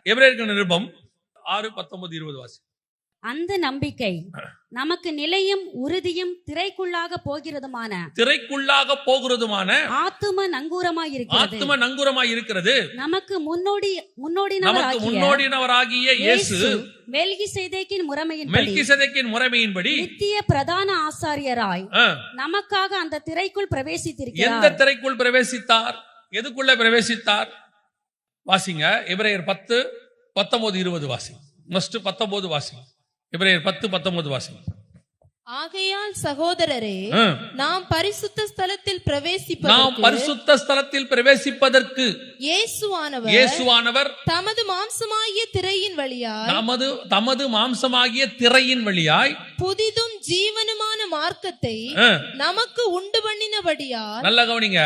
எபிரேயருக்கு நிருபம் 6:19-20 வாசி. அந்த நம்பிக்கை நமக்கு நிலையும் உறுதியும் திரைக்குள்ளாக போகிறதுமான ஆத்தும நங்கூரமாய் இருக்கிறது. நமக்கு முன்னோடினவராகிய இயேசு மெல்கிசேதேக்கின் முறைமையின்படி நித்திய பிரதான ஆசாரியராய் நமக்காக அந்த திரைக்குள் பிரவேசித்திருக்கிறார். எந்த திரைக்குள் பிரவேசித்தார்? எதுக்குள்ள பிரவேசித்தார்? வாசிங்க. எபிரேயர் 10:19-20 வாசி. மஸ்ட் 19 வாசி. எபிரேயர் 10:19 வாசி. ஆகையால் சகோதரரே, நாம் பரிசுத்த ஸ்தலத்தில் பிரவேசிப்பதற்கு இயேசுவானவர் தமது மாம்சமாகிய திரையின் வழியாய் புதிதும் ஜீவனுமான மார்க்கத்தை நமக்கு உண்டு பண்ணினபடியால். நல்ல கவனிங்க.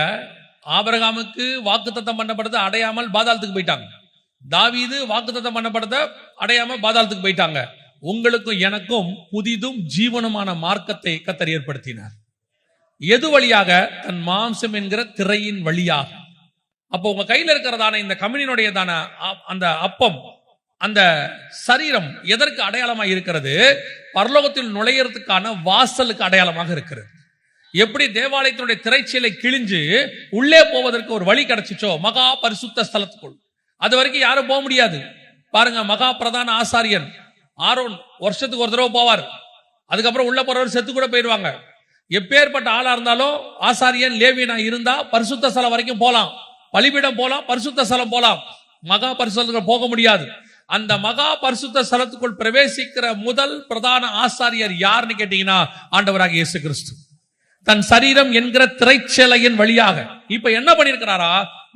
ஆபிரகாமுக்கு வாக்குத்தத்தம் பண்ணப்பட்டது அடையாமல் பாதாளத்துக்கு போயிட்டாங்க. தாவீது வாக்குத்தத்தம் பண்ணப்பட்டதை அடையாம பாதாளத்துக்கு போயிட்டாங்க. உங்களுக்கும் எனக்கும் புதிதும் ஜீவனுமான மார்க்கத்தை கர்த்தர் ஏற்படுத்தினார். எது வழியாக? தன் மாம்சம் என்கிற திரையின் வழியாக. அப்போ உங்க கையில இருக்கிறதான இந்த கம்யூனியனுடையதான அந்த அப்பம், அந்த சரீரம் எதற்கு அடையாளமாக இருக்கிறது? பரலோகத்தில் நுழையறதுக்கான வாசலுக்கு அடையாளமாக இருக்கிறது. எப்படி தேவாலயத்தினுடைய திரைச்சீலை கிழிஞ்சு உள்ளே போவதற்கு ஒரு வழி கிடைச்சிச்சோ மகா பரிசுத்த ஸ்தலத்துக்குள், அது வரைக்கும் யாரும் போக முடியாது. பாருங்க, மகா பிரதான ஆசாரியன் ஆரோன் வருஷத்துக்கு ஒரு தடவை போவார். அதுக்கப்புறம் உள்ள போறவர் செத்து கூட போயிடுவாங்க. எப்பேற்பட்ட ஆளா இருந்தாலும் ஆசாரியன் லேவியனா இருந்தா பரிசுத்த ஸ்தலம் வரைக்கும் போலாம், பலிபீடம் போலாம், பரிசுத்த ஸ்தலம் போலாம். மகா பரிசுத்தத்துக்கு போக முடியாது. அந்த மகா பரிசுத்த ஸ்தலத்துக்குள் பிரவேசிக்கிற முதல் பிரதான ஆசாரியர் யாருன்னு கேட்டீங்கன்னா ஆண்டவராகிய இயேசு கிறிஸ்து. தன் சரீரம் என்கிற திரைச்சேலையின் வழியாக இப்ப என்ன பண்ணிருக்கிறாரா?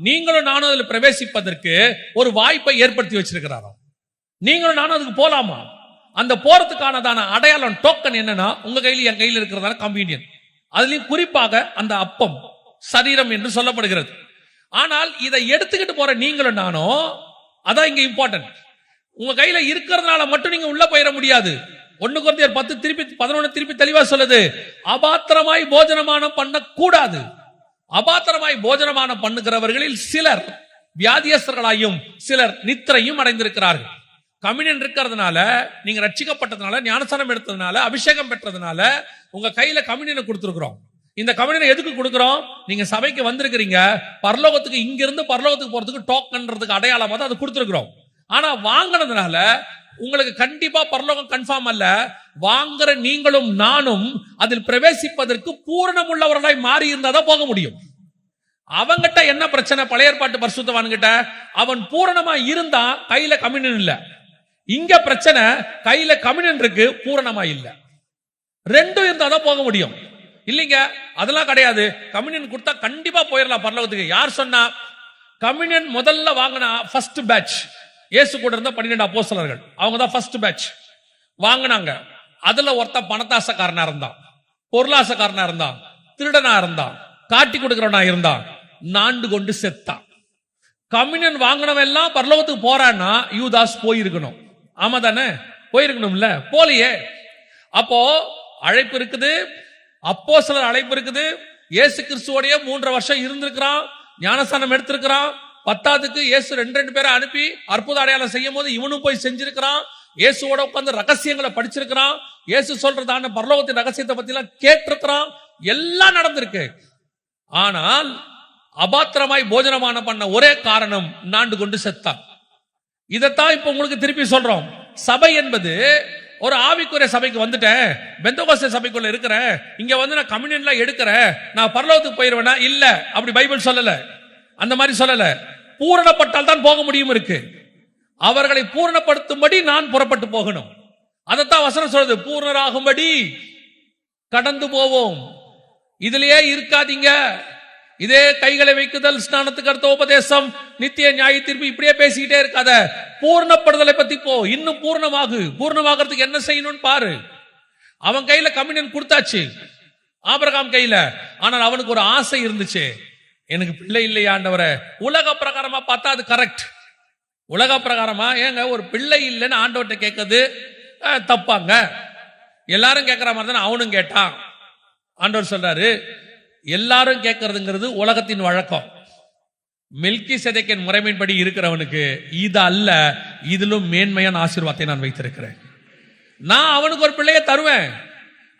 நீங்களும் நானும் அதில் பிரவேசிப்பதற்கு ஒரு வாய்ப்பை ஏற்படுத்தி வச்சிருக்கிறாரா? நீங்களும் நானும் அதுக்கு போலாமா? அந்த போறதுக்கானதான அடையாளம், டோக்கன் என்னன்னா உங்க கையில் என் கையில் இருக்கிறதான கம்யூனியன். அதுலயும் குறிப்பாக அந்த அப்பம் சரீரம் என்று சொல்லப்படுகிறது. ஆனால் இதை எடுத்துக்கிட்டு போற நீங்களும் நானும், அதான் இங்க இம்பார்ட்டன்ட். உங்க கையில இருக்கிறதுனால மட்டும் நீங்க உள்ள போயிட முடியாது. 1 கொரிந்தியர் 10:11 திருப்பி தெளிவா சொல்லுது, அபாத்திரமாய் போஜனமானம் பண்ணக்கூடாது. அபாத்திரமாய் போஜனமானம் பண்ணுகிறவர்களில் சிலர் வியாதியஸ்தர்களாயும் சிலர் நித்திரையும் அடைந்திருக்கிறார்கள். கம்யூனியன் இருக்கிறதுனால, நீங்க ரட்சிக்கப்பட்டதுனால, ஞானஸ்நானம் எடுத்ததுனால, அபிஷேகம் பெற்றதுனால உங்க கையில கம்யூனியனை கொடுத்திருக்கிறோம். இந்த கம்யூனியனை எதுக்கு கொடுக்கிறோம்? நீங்க சபைக்கு வந்திருக்கிறீங்க, பரலோகத்துக்கு இங்கிருந்து பரலோகத்துக்கு போறதுக்கு டோக்கன்றதுக்கு அடையாளமா தான் அது கொடுத்திருக்கிறோம். ஆனா வாங்கினதுனால உங்களுக்கு கண்டிப்பா பரலோகம் கன்ஃபார்ம் அல்ல. வாங்குற நீங்களும் நானும் அதில் பிரவேசிப்பதற்கு பூரணம் உள்ளவர்களாய் மாறி இருந்தாதான் போக முடியும். அவங்கிட்ட என்ன பிரச்சனை? பழைய ஏற்பாட்டு பரிசுத்தவான்கிட்ட அவன் பூரணமா இருந்தா கையில கம்யூனியன் இல்ல. இங்க பிரச்சனை, கையில கம்யூனியன் இருக்கு, பூரணமா இல்ல. ரெண்டும் இருந்தாதான் போக முடியும். இல்லைங்க, அதெல்லாம் கிடையாது. கம்யூனியன் கொடுத்தா கண்டிப்பா போயிடலாம் பரலோகத்துக்கு. யார் சொன்னா? கம்யூனியன் முதல்ல வாங்கினா ஃபர்ஸ்ட் பேட்ச் இயேசு கூட இருந்த 12 அப்போஸ்தலர்கள், அவங்க தான் ஃபர்ஸ்ட் பேட்ச் வாங்கினாங்க. அதுல ஒருத்த பணத்தாசக்காரனா இருந்தான், பொருளாசக்காரனா இருந்தான், திருடனா இருந்தான், காட்டி கொடுக்கிறவனா இருந்தான், நாண்டு கொண்டு செத்தான். கம்யூனியன் வாங்கினவன் எல்லாம் பரலோகத்துக்கு போறான்னா யூதாஸ் போயிருக்கணும். ஆமா தானே? போயிருக்கணும்ல, போலியே. அப்போ அழைப்பு இருக்குது, அப்போஸ்தலர் அழைப்பு இருக்குது. இயேசு கிறிஸ்துவோடைய 3 வருஷம் இருந்திருக்கிறான், ஞானஸ்நானம் எடுத்திருக்கிறான். 10க்கு இயேசு 2 பேரை அனுப்பி அற்புத அடையாளம் செய்யும் போது இவனும் போய் செஞ்சிருக்கிறான். இயேசுவோட உட்கார்ந்து ரகசியங்களை படிச்சிருக்கிறான். இயேசு சொல்றதான பரலோகத்தின் ரகசியத்தை பத்தி எல்லாம் கேட்டிருக்கிறான். எல்லாம் நடந்திருக்கு. ஆனால் அபாத்திரமாய் போஜனமான பண்ண ஒரே காரணம், நாண்டு கொண்டு செத்தான். இதைத்தான் இப்ப உங்களுக்கு திருப்பி சொல்றோம். சபை என்பது ஒரு ஆவிக்குரிய சபைக்கு வந்துட்டேன், பெந்தகோஸ்தே சபைக்குள்ள இருக்கிறேன், இங்க வந்து நான் கம்யூனியன்லாம் எடுக்கிறேன், நான் பரலோகத்துக்கு போயிருவேனா? இல்ல, அப்படி பைபிள் சொல்லல. அந்த மாதிரி சொல்லல. பூரணப்பட்டால் தான் போக முடியும் இருக்கு. அவர்களை பூரணப்படுத்தும்படி நான் புறப்பட்டு போகணும். அதைத்தான் வசனம் சொல்றது, பூர்ணராகும்படி கடந்து போவோம். இதுலயே இருக்காதீங்க. இதே கைகளை வைக்குதல், ஸ்நானத்துக்கு அடுத்த உபதேசம், நித்திய நியாய தீர்ப்பு, இப்படியே பேசிக்கிட்டே இருக்காத. பூர்ணப்படுதலை பத்தி போ. இன்னும் பூர்ணமாகிறதுக்கு என்ன செய்யணும்னு பாரு. அவன் கையில கம்யூனியன் கொடுத்தாச்சு, ஆபிரகாம் கையில. ஆனால் அவனுக்கு ஒரு ஆசை இருந்துச்சு, எனக்கு பிள்ளை இல்லையா ஆண்டவரே. உலக பிரகாரமா பார்த்தா அது கரெக்ட். உலக பிரகாரமா ஏங்க ஒரு பிள்ளை இல்லைன்னு ஆண்டவர்கிட்ட கேட்கறது தப்பாங்க? எல்லாரும் கேட்கிற மாதிரி தானே அவனும் கேட்டான். ஆண்டவர் சொல்றாரு, எல்லாரும் கேட்கறதுங்கிறது உலகத்தின் வழக்கம். மெல்கிசேதேக்கின் முறைமையின்படி இருக்கிறவனுக்கு இது அல்ல, இதிலும் மேன்மையான ஆசீர்வாதத்தை நான் வைத்திருக்கிறேன். நான் அவனுக்கு ஒரு பிள்ளையை தருவேன்.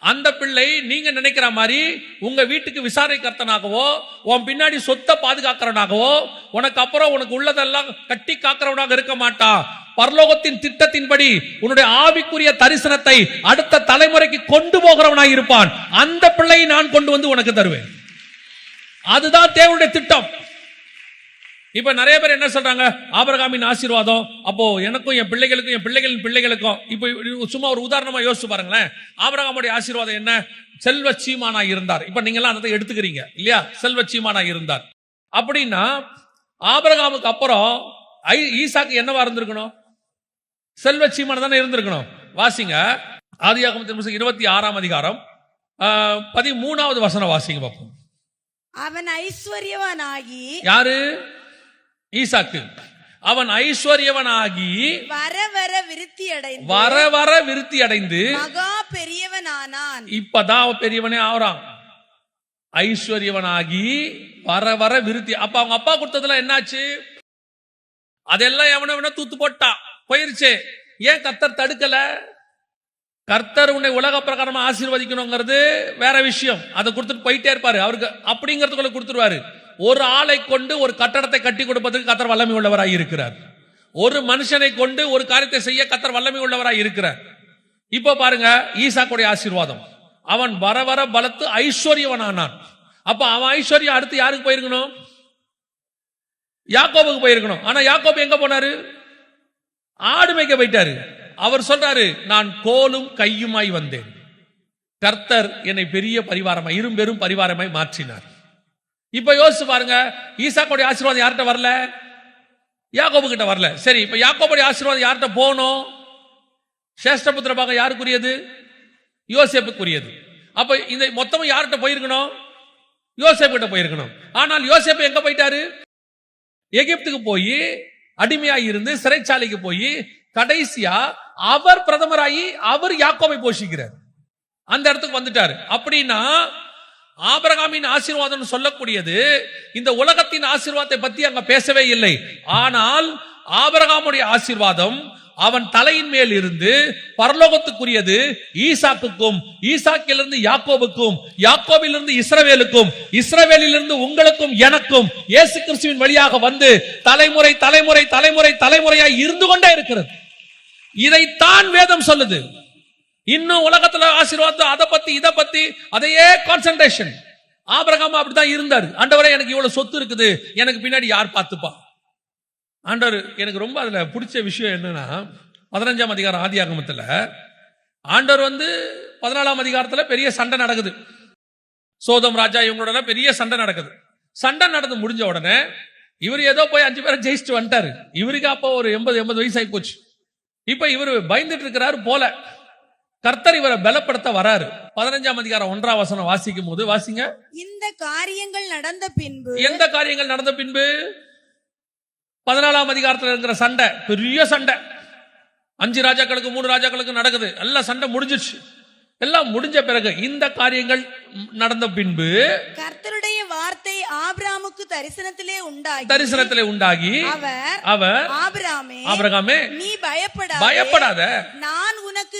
அந்த பிள்ளை நீங்க நினைக்கிற மாதிரி உங்க வீட்டுக்கு விசாரணை கர்த்தனாகவோ, உன் பின்னாடி சொத்தை பாதுகாக்கிறவனாகவோ, உனக்கு அப்புறம் உனக்கு உள்ளதெல்லாம் கட்டி காக்கிறவனாக இருக்க மாட்டான். பரலோகத்தின் திட்டத்தின்படி உன்னுடைய ஆவிக்குரிய தரிசனத்தை அடுத்த தலைமுறைக்கு கொண்டு போகிறவனாக இருப்பான். அந்த பிள்ளையை நான் கொண்டு வந்து உனக்கு தருவேன். அதுதான் தேவனுடைய திட்டம். இப்ப நிறைய பேர் என்ன சொல்றாங்க, ஆபிரகாமின் ஆசீர்வாதம் அப்போ எனக்கும் என் பிள்ளைகளுக்கும் என் பிள்ளைகளின் பிள்ளைகளுக்கும். இப்ப சும்மா ஒரு உதாரணமா யோசிச்சு பாருங்களேன். ஆபிரகாமுடைய ஆசீர்வாதம் என்ன? செல்வ சீமானா இருந்தார். இப்ப நீங்க எல்லாம் அதை எடுத்துக்கிறீங்க இல்லையா? செல்வ சீமானா இருந்தார் அப்படின்னா ஆபிரகாமுக்கு அப்புறம் ஈசாக்கு என்னவா இருந்திருக்கணும்? செல்வ சீமான தானே இருந்திருக்கணும். வாசிங்க ஆதியாகமத்தின் 26ஆம் அதிகாரம் 13வது வசனம் வாசிங்க பார்ப்போம். அவன் ஐஸ்வர்யவனாகி, யாரு? ஈசாக்கு. அவன் ஐஸ்வர்யவனாகி வர வர விருத்தி அடைந்து மகா பெரியவனானான். இப்பதான் பெரியவனே ஆகிறான். ஐஸ்வர்யவனாகி வர வர விருத்தி. அப்ப அவங்க அப்பா கொடுத்ததெல்லாம் என்னாச்சு? அதெல்லாம் எவன தூத்து போட்டான், போயிருச்சு. ஏன் கர்த்தர் தடுக்கல? கர்த்தர் உன்னை உலக பிரகாரமா ஆசீர்வதிக்கணுங்கிறது வேற விஷயம். அதை கொடுத்துட்டு போயிட்டே இருப்பாரு. அவருக்கு அப்படிங்கறதுக்குள்ள கொடுத்துருவாரு. ஒரு ஆளை கொண்டு ஒரு கட்டடத்தை கட்டி கொடுப்பதற்கு கர்த்தர் வல்லமை உள்ளவராய் இருக்கிறார். ஒரு மனுஷனை கொண்டு ஒரு காரியத்தை செய்ய கர்த்தர் வல்லமை உள்ளவராய் இருக்கிறார். இப்ப பாருங்க ஈசாக்குடைய ஆசீர்வாதம். அவன் வர வர பலத்து ஐஸ்வர்யவனானான். அப்ப அவன் ஐஸ்வர்யம் அடுத்து யாருக்கு போயிருக்கணும்? யாக்கோபுக்கு போயிருக்கணும். ஆனா யாக்கோபு எங்க போனாரு? ஆடு மேய்க்க போயிட்டாரு. அவர் சொல்றாரு, நான் கோலும் கையுமாய் வந்தேன், கர்த்தர் என்னை பெரிய பரிவாரமாய் இரும்பெரும் பரிவாரமாய் மாற்றினார். இப்ப யோசிச்சு பாருங்க, ஈசாக்குடைய ஆசீர்வாதம் யார்கிட்ட வரல? யாக்கோபு கிட்ட வரல. சரி, இப்ப யாக்கோபுடைய ஆசீர்வாதம் யார்கிட்ட போகணும்? சேஷ்டபுத்திர பாகம் யாருக்குரியது? யோசேப்புக்குரியது. அப்ப இந்த மொத்தமும் யார்கிட்ட போயிருக்கணும்? யோசேப்பு கிட்ட போயிருக்கணும். ஆனால் யோசேப்பு எங்க போயிட்டாரு? எகிப்துக்கு போய் அடிமையாய் இருந்து சிறைச்சாலைக்கு போய் கடைசியா அவர் பிரதமராகி அவர் யாக்கோபை போஷிக்கிறார். அந்த இடத்துக்கு வந்துட்டாரு. அப்படின்னா ஆபிரகாமின் ஆசீர்வாதம் சொல்லக்கூடியது இந்த உலகத்தின் ஆசீர்வாதத்தை பத்தி அங்க பேசவே இல்லை. ஆனால் ஆபிரகாமுடைய ஆசீர்வாதம் அவன் தலையின் மேல் இருந்து பரலோகத்துக்குரியது ஈசாக்குக்கும், ஈசாக்கிலிருந்து யாக்கோபுக்கும், யாக்கோபிலிருந்து இஸ்ரவேலுக்கும், இஸ்ரவேலிலிருந்து உங்களுக்கும் எனக்கும் இயேசு கிறிஸ்துவின் வழியாக வந்து தலைமுறை தலைமுறை தலைமுறை தலைமுறையாய் இருந்து கொண்டே இருக்கிறது. இதைத்தான் வேதம் சொல்லுது. இன்னும் உலகத்துல ஆசீர்வாதம் அதை பத்தி இதை பத்தி அதையே கான்சென்ட்ரேஷன். ஆபிரகாம் அப்படிதான் இருந்தாரு. ஆண்டவரே எனக்கு இவ்வளவு சொத்து இருக்குது, எனக்கு பின்னாடி யார் பார்த்துப்பா? ஆண்டவர் எனக்கு ரொம்ப அதுல பிடிச்ச விஷயம் என்னன்னா 15ஆம் அதிகாரம் ஆதியாகமத்துல ஆண்டவர் 14ஆம் அதிகாரத்துல பெரிய சண்டை நடக்குது. சோதம் ராஜா இவங்களோட பெரிய சண்டை நடக்குது. சண்டை நடந்து முடிஞ்ச உடனே இவர் ஏதோ போய் 5 பேரை ஜெயிச்சுட்டு வந்துட்டாரு. இவருக்கு அப்போ ஒரு 80 வயசு ஆகி போச்சு. இப்ப இவர் பயந்துட்டு இருக்கிறாரு போல. கர்த்தர் இவரை பலப்படுத்த வராரு. 15ஆம் அதிகாரம் 1ஆம் வசனம் வாசிக்கும் போது வாசிங்க. இந்த காரியங்கள் நடந்த பின்பு, எந்த காரியங்கள் நடந்த பின்பு? 14ஆம் அதிகாரத்தில் இருக்கிற சண்டை, பெரிய சண்டை. 5 ராஜாக்களுக்கு 3 ராஜாக்களுக்கு நடக்குது. எல்லாம் சண்டை முடிஞ்சிச்சு. எல்லாம் முடிஞ்ச பிறகு இந்த காரியங்கள் நடந்த பின்பு கர்த்தருடைய வார்த்தை ஆபிரகாமுக்கு தரிசனத்திலே உண்டாகி அவர் ஆபிரகாமே நீ பயப்படாத, நான் உனக்கு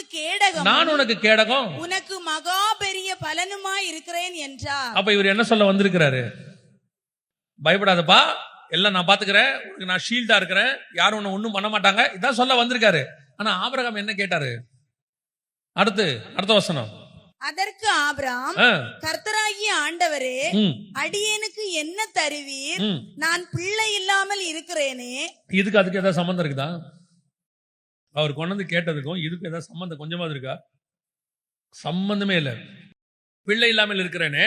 கேடகம், உனக்கு மகா பெரிய பலனுமாய் இருக்கிறேன் என்றார். அப்ப இவர் என்ன சொல்ல வந்திருக்கிறாரு? பயப்படாதப்பா, எல்லாம் நான் பாத்துக்கிறேன், உனக்கு நான் ஷீல்டா இருக்கிறேன், யாரும் உன்னை ஒண்ணும் பண்ண மாட்டாங்க, இதான் சொல்ல வந்திருக்காரு. ஆனா ஆபிரகாம் என்ன கேட்டாரு? அடுத்த வசனம். அதற்கு ஆபிரகாம், கர்த்தராகிய ஆண்டவரே, அடியேனுக்கு என்ன தருவீர்? நான் பிள்ளை இல்லாமல் இருக்கிறேனே. அதுக்கு ஏதாவது சம்பந்தம் இருக்குதா? அவர் கொண்டு கேட்டதுக்கும் இதுக்கு ஏதாவது சம்பந்தம் கொஞ்சமாவது இருக்கா? சம்பந்தமே இல்ல. பிள்ளை இல்லாமல் இருக்கிறேனே.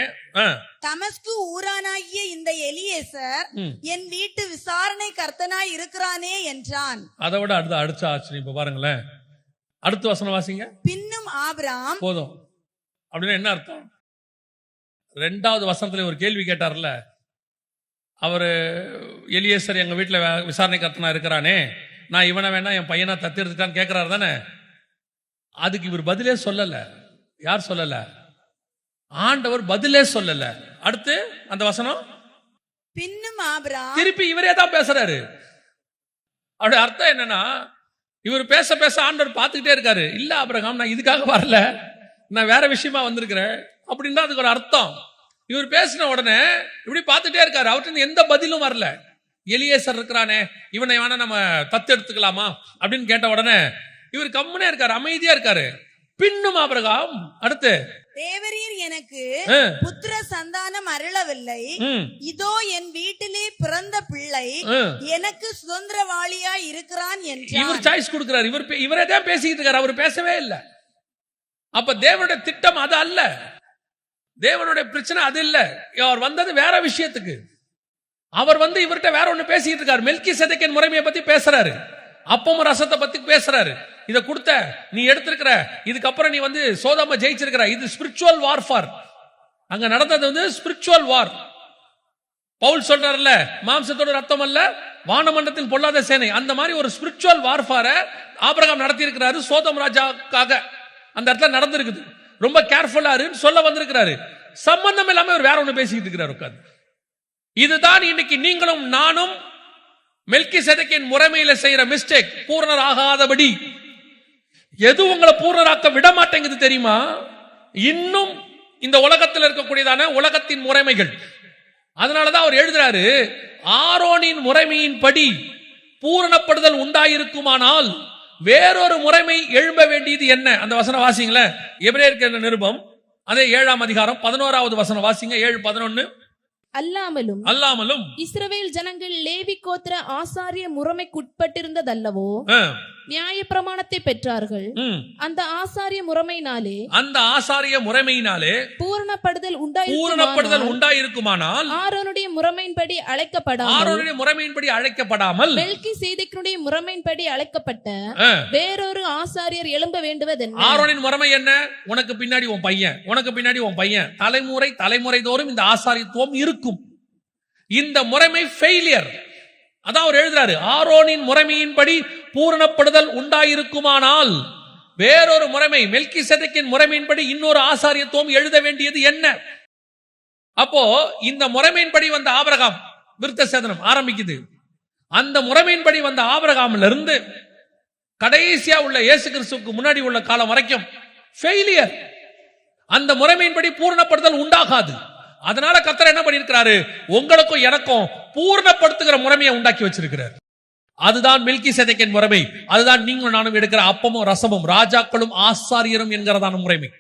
தமஸ்கு ஊரானாகிய இந்த எலியேசர் என் வீட்டு விசாரணை கர்த்தனாய் இருக்கிறானே என்றான். அதை விட அடுத்த ஆச்சரியம் இப்ப பாருங்களேன். அடுத்த வசனம் வாசிங்க. பின்னும் ஆபிரகாம், போதும் அப்படின்னா என்ன அர்த்தம்? 2வது வசனத்துல ஒரு கேள்வி கேட்டார்ல, அவரு எலியேசர் எங்க வீட்டுல விசாரணை கர்த்தனா இருக்கிறானே, நான் இவனை வேணா என் பையனா தத்தெடுத்துட்டான்னு கேட்கிறாரு தானே. அதுக்கு இவர் பதிலே சொல்லல. யார் சொல்லல? ஆண்டவர் பதிலே சொல்லல. அடுத்து அந்த வசனம், பின்னும் ஆபிரகாம் திருப்பி இவரே தான் பேசுறாரு. அவருடைய அர்த்தம் என்னன்னா, இவர் பேச பேச ஆண்டவர் பார்த்துக்கிட்டே இருக்காரு. இல்ல ஆபிரகாம், நான் இதுக்காக வரல, நான் வேற விஷயமா வந்திருக்கிறேன் அப்படின்னு தான் அதுக்கு ஒரு அர்த்தம். இவர் பேசின உடனே இப்படி பார்த்துட்டே இருக்காரு. அவர்கிட்ட எந்த பதிலும் வரல. எலியேசர் இருக்கிறானே, இவனை வேணா நம்ம தத்து எடுத்துக்கலாமா அப்படின்னு கேட்ட உடனே இவர் கம்முனே இருக்காரு, அமைதியா இருக்காரு. பின்னும் ஆபிரகாம் அடுத்து, தேவரீர் எனக்கு புத்திர சந்தானம் அருளவில்லை, இதோ என் வீட்டிலே பிறந்த பிள்ளை எனக்கு சுதந்திரவாளியா இருக்கிறான் என்று இவர் சாய்ஸ் கொடுக்கிறார். இவரே தான் பேசிக்கிட்டு இருக்காரு, அவர் பேசவே இல்லை. அப்ப தேவனுடைய திட்டம் அது அல்ல, தேவனுடைய பிரச்சனை அது இல்ல. அவர் வந்தது வேற விஷயத்துக்கு. அவர் இவர்கிட்ட வேற ஒண்ணு பேசிட்டு இருக்காரு. மெல்கிசேதேக்கின் முறைமையை பத்தி பேசுறாரு, அப்பமும் ரசத்தை பத்தி பேசுறாரு. இத கொடுத்த நீ எடுத்திருக்கிற, இதுக்கப்புறம் நீ சோதோமை ஜெயிச்சிருக்கிற. இது ஸ்பிரிச்சுவல் வார்ஃபார். அங்க நடந்தது ஸ்பிரிச்சுவல் வார். பவுல் சொல்றாருல்ல, மாம்சத்தோட ரத்தம் அல்ல, வானமண்டலத்தின் பொல்லாத சேனை. அந்த மாதிரி ஒரு ஸ்பிரிச்சுவல் வார்ஃபார ஆபிரகாம் நடத்தி இருக்கிறாரு சோதோம் ராஜாக்காக. அந்த இடத்துல நடந்திருக்குது. ரொம்ப கேர்ஃபுல்லா சொல்ல வந்திருக்கிறாரு. சம்பந்தம் இல்லாம இவர் வேற ஒண்ணு பேசிக்கிட்டு இருக்கிறார் உட்கார்ந்து. இதுதான் இன்னைக்கு நீங்களும் நானும் மெல்கிசேதேக்கின் முறைமையில செய்யற மிஸ்டேக். பூரணர் ஆகாதபடி. எது உங்களை பூரணராக்க விட மாட்டேங்குது தெரியுமா? இன்னும் இந்த உலகத்தில் இருக்கக்கூடியதான உலகத்தின் முறைமைகள். அதனாலதான் அவர் எழுதுறாரு, ஆரோனின் முறைமையின் படி பூரணப்படுதல் உண்டாயிருக்குமானால் வேறொரு முறைமை எழும்ப வேண்டியது என்ன? அந்த வசனம் வாசிங்களேன். எபிரேயர் நிருபம் அதே 7ஆம் அதிகாரம் 11வது வசனம் வாசிங்க. 7:11. அல்லாமலும் இஸ்ரவேல் ஜனங்கள் லேவி கோத்திர ஆசாரிய முறைமைக்குட்பட்டிருந்ததல்லவோ நியாய பிரமாணத்தை பெற்றார்கள். அந்த ஆசாரிய முறைமையினாலே பூரணப்படுதல் உண்டாயிருக்குமானால் ஆரோனுடைய முறைமையின்படி அழைக்கப்படாமல் மெல்கிசேதேக்கினுடைய முறைமையின்படி அழைக்கப்பட்ட வேறொரு ஆசாரியர் எழும்ப வேண்டுவதென்ன? ஆரோனின் முறைமை என்ன? உனக்கு பின்னாடி உன் பையன், உனக்கு பின்னாடி உன் பையன், தலைமுறை தோறும் இந்த ஆசாரியத்துவம் இருக்கும். இந்த முறைமை ஃபெயிலியர். அதான் அவர் எழுதுறாரு, ஆரோனின் முறைமையின்படி பூரணப்படுதல் உண்டாயிருக்குமானால் வேறொரு முறைமை, மெல்கிசேதேக்கின் முறைமையின்படி இன்னொரு ஆசாரியத்துவம் எழுத வேண்டியது என்ன? அப்போ இந்த முறைமையின்படி வந்த ஆபிரகாம் விருத்த சேதனம் ஆரம்பிக்குது. அந்த முறைமையின்படி வந்த ஆபிரகாம்ல இருந்து கடைசியா உள்ள இயேசு கிறிஸ்துவுக்கு முன்னாடி உள்ள காலம் வரைக்கும் ஃபெயிலியர். அந்த முறைமையின்படி பூரணப்படுதல் உண்டாகாது. அதனால கர்த்தர் என்ன பண்ணிருக்கிறாரு? உங்களுக்கும் எனக்கும் பூர்ணப்படுத்துகிற முறைமையை உண்டாக்கி வச்சிருக்கிறார். அதுதான் மெல்கிசேதேக்கின் முறைமை. அதுதான் நீங்களும் நானும் எடுக்கிற அப்பமும் ரசமும் ராஜாக்களும் ஆசாரியரும் என்கிறதான முறைமை.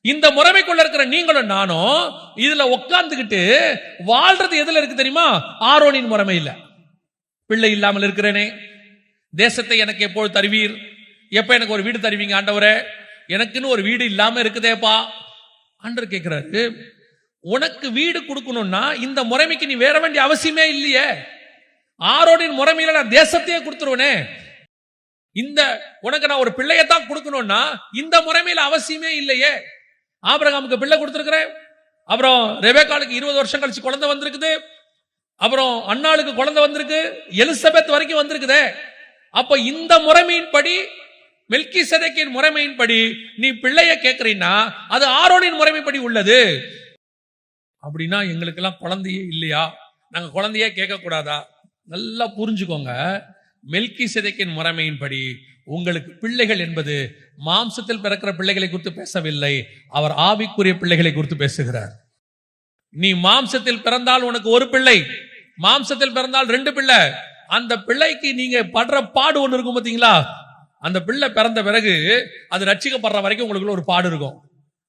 இந்த முறைமைக்குள்ள இருக்கிற நீங்களும் நானும் இதுல உட்கார்ந்துகிட்டு வாழ்றது எதுல இருக்கு தெரியுமா? ஆரோனின் முறைமையில. பிள்ளை இல்லாமல் இருக்கிறேனே, தேசத்தை எனக்கு எப்போது தருவீர்? எப்ப எனக்கு ஒரு வீடு தருவீங்க ஆண்டவரே? எனக்குன்னு ஒரு வீடு இல்லாம இருக்குதேப்பா. ஆண்டவர் கேட்கிறாரு, உனக்கு வீடு கொடுக்கணும்னா இந்த முறைமைக்கு நீ வேற வேண்டிய அவசியமே இல்லையே. ஆரோனின் முறைமையில நான் தேசத்தையே கொடுத்துருவனே. இந்த உனக்கு நான் ஒரு பிள்ளையத்தான் கொடுக்கணும்னா இந்த முறைமையில அவசியமே இல்லையே. ஆபிரகாமுக்கு பிள்ளை கொடுத்திருக்கிறேன், அப்புறம் ரெபேக்காளுக்கு 20 வருஷம் கழிச்சு குழந்தை வந்திருக்குது, அப்புறம் அன்னாளுக்கு குழந்தை வந்திருக்கு, எலிசபெத் வரைக்கும் வந்திருக்குதே. அப்ப இந்த முறைமையின்படி, மெல்கிசேதேக்கின் முறைமையின்படி நீ பிள்ளைய கேட்கிறீன்னா அது ஆரோனின் முறைமைப்படி உள்ளது. அப்படின்னா எங்களுக்கு எல்லாம் குழந்தையே இல்லையா? நாங்க குழந்தையே கேட்க கூடாதா? நல்லா புரிஞ்சுக்கோங்க. மெல்கிசேதேக்கின் முறைமையின்படி உங்களுக்கு பிள்ளைகள் என்பது மாம்சத்தில் பிறக்கிற பிள்ளைகளை குறித்து பேசவில்லை, அவர் ஆவிக்குரிய பிள்ளைகளை குறித்து பேசுகிறார். நீ மாம்சத்தில் பிறந்தால் உனக்கு ஒரு பிள்ளை, மாம்சத்தில் பிறந்தால் 2 பிள்ளை. அந்த பிள்ளைக்கு நீங்க படுற பாடு ஒண்ணு இருக்கும் பாத்தீங்களா? அந்த பிள்ளை பிறந்த பிறகு அது ரட்சிக்கப்படுற வரைக்கும் உங்களுக்கு ஒரு பாடு இருக்கும்.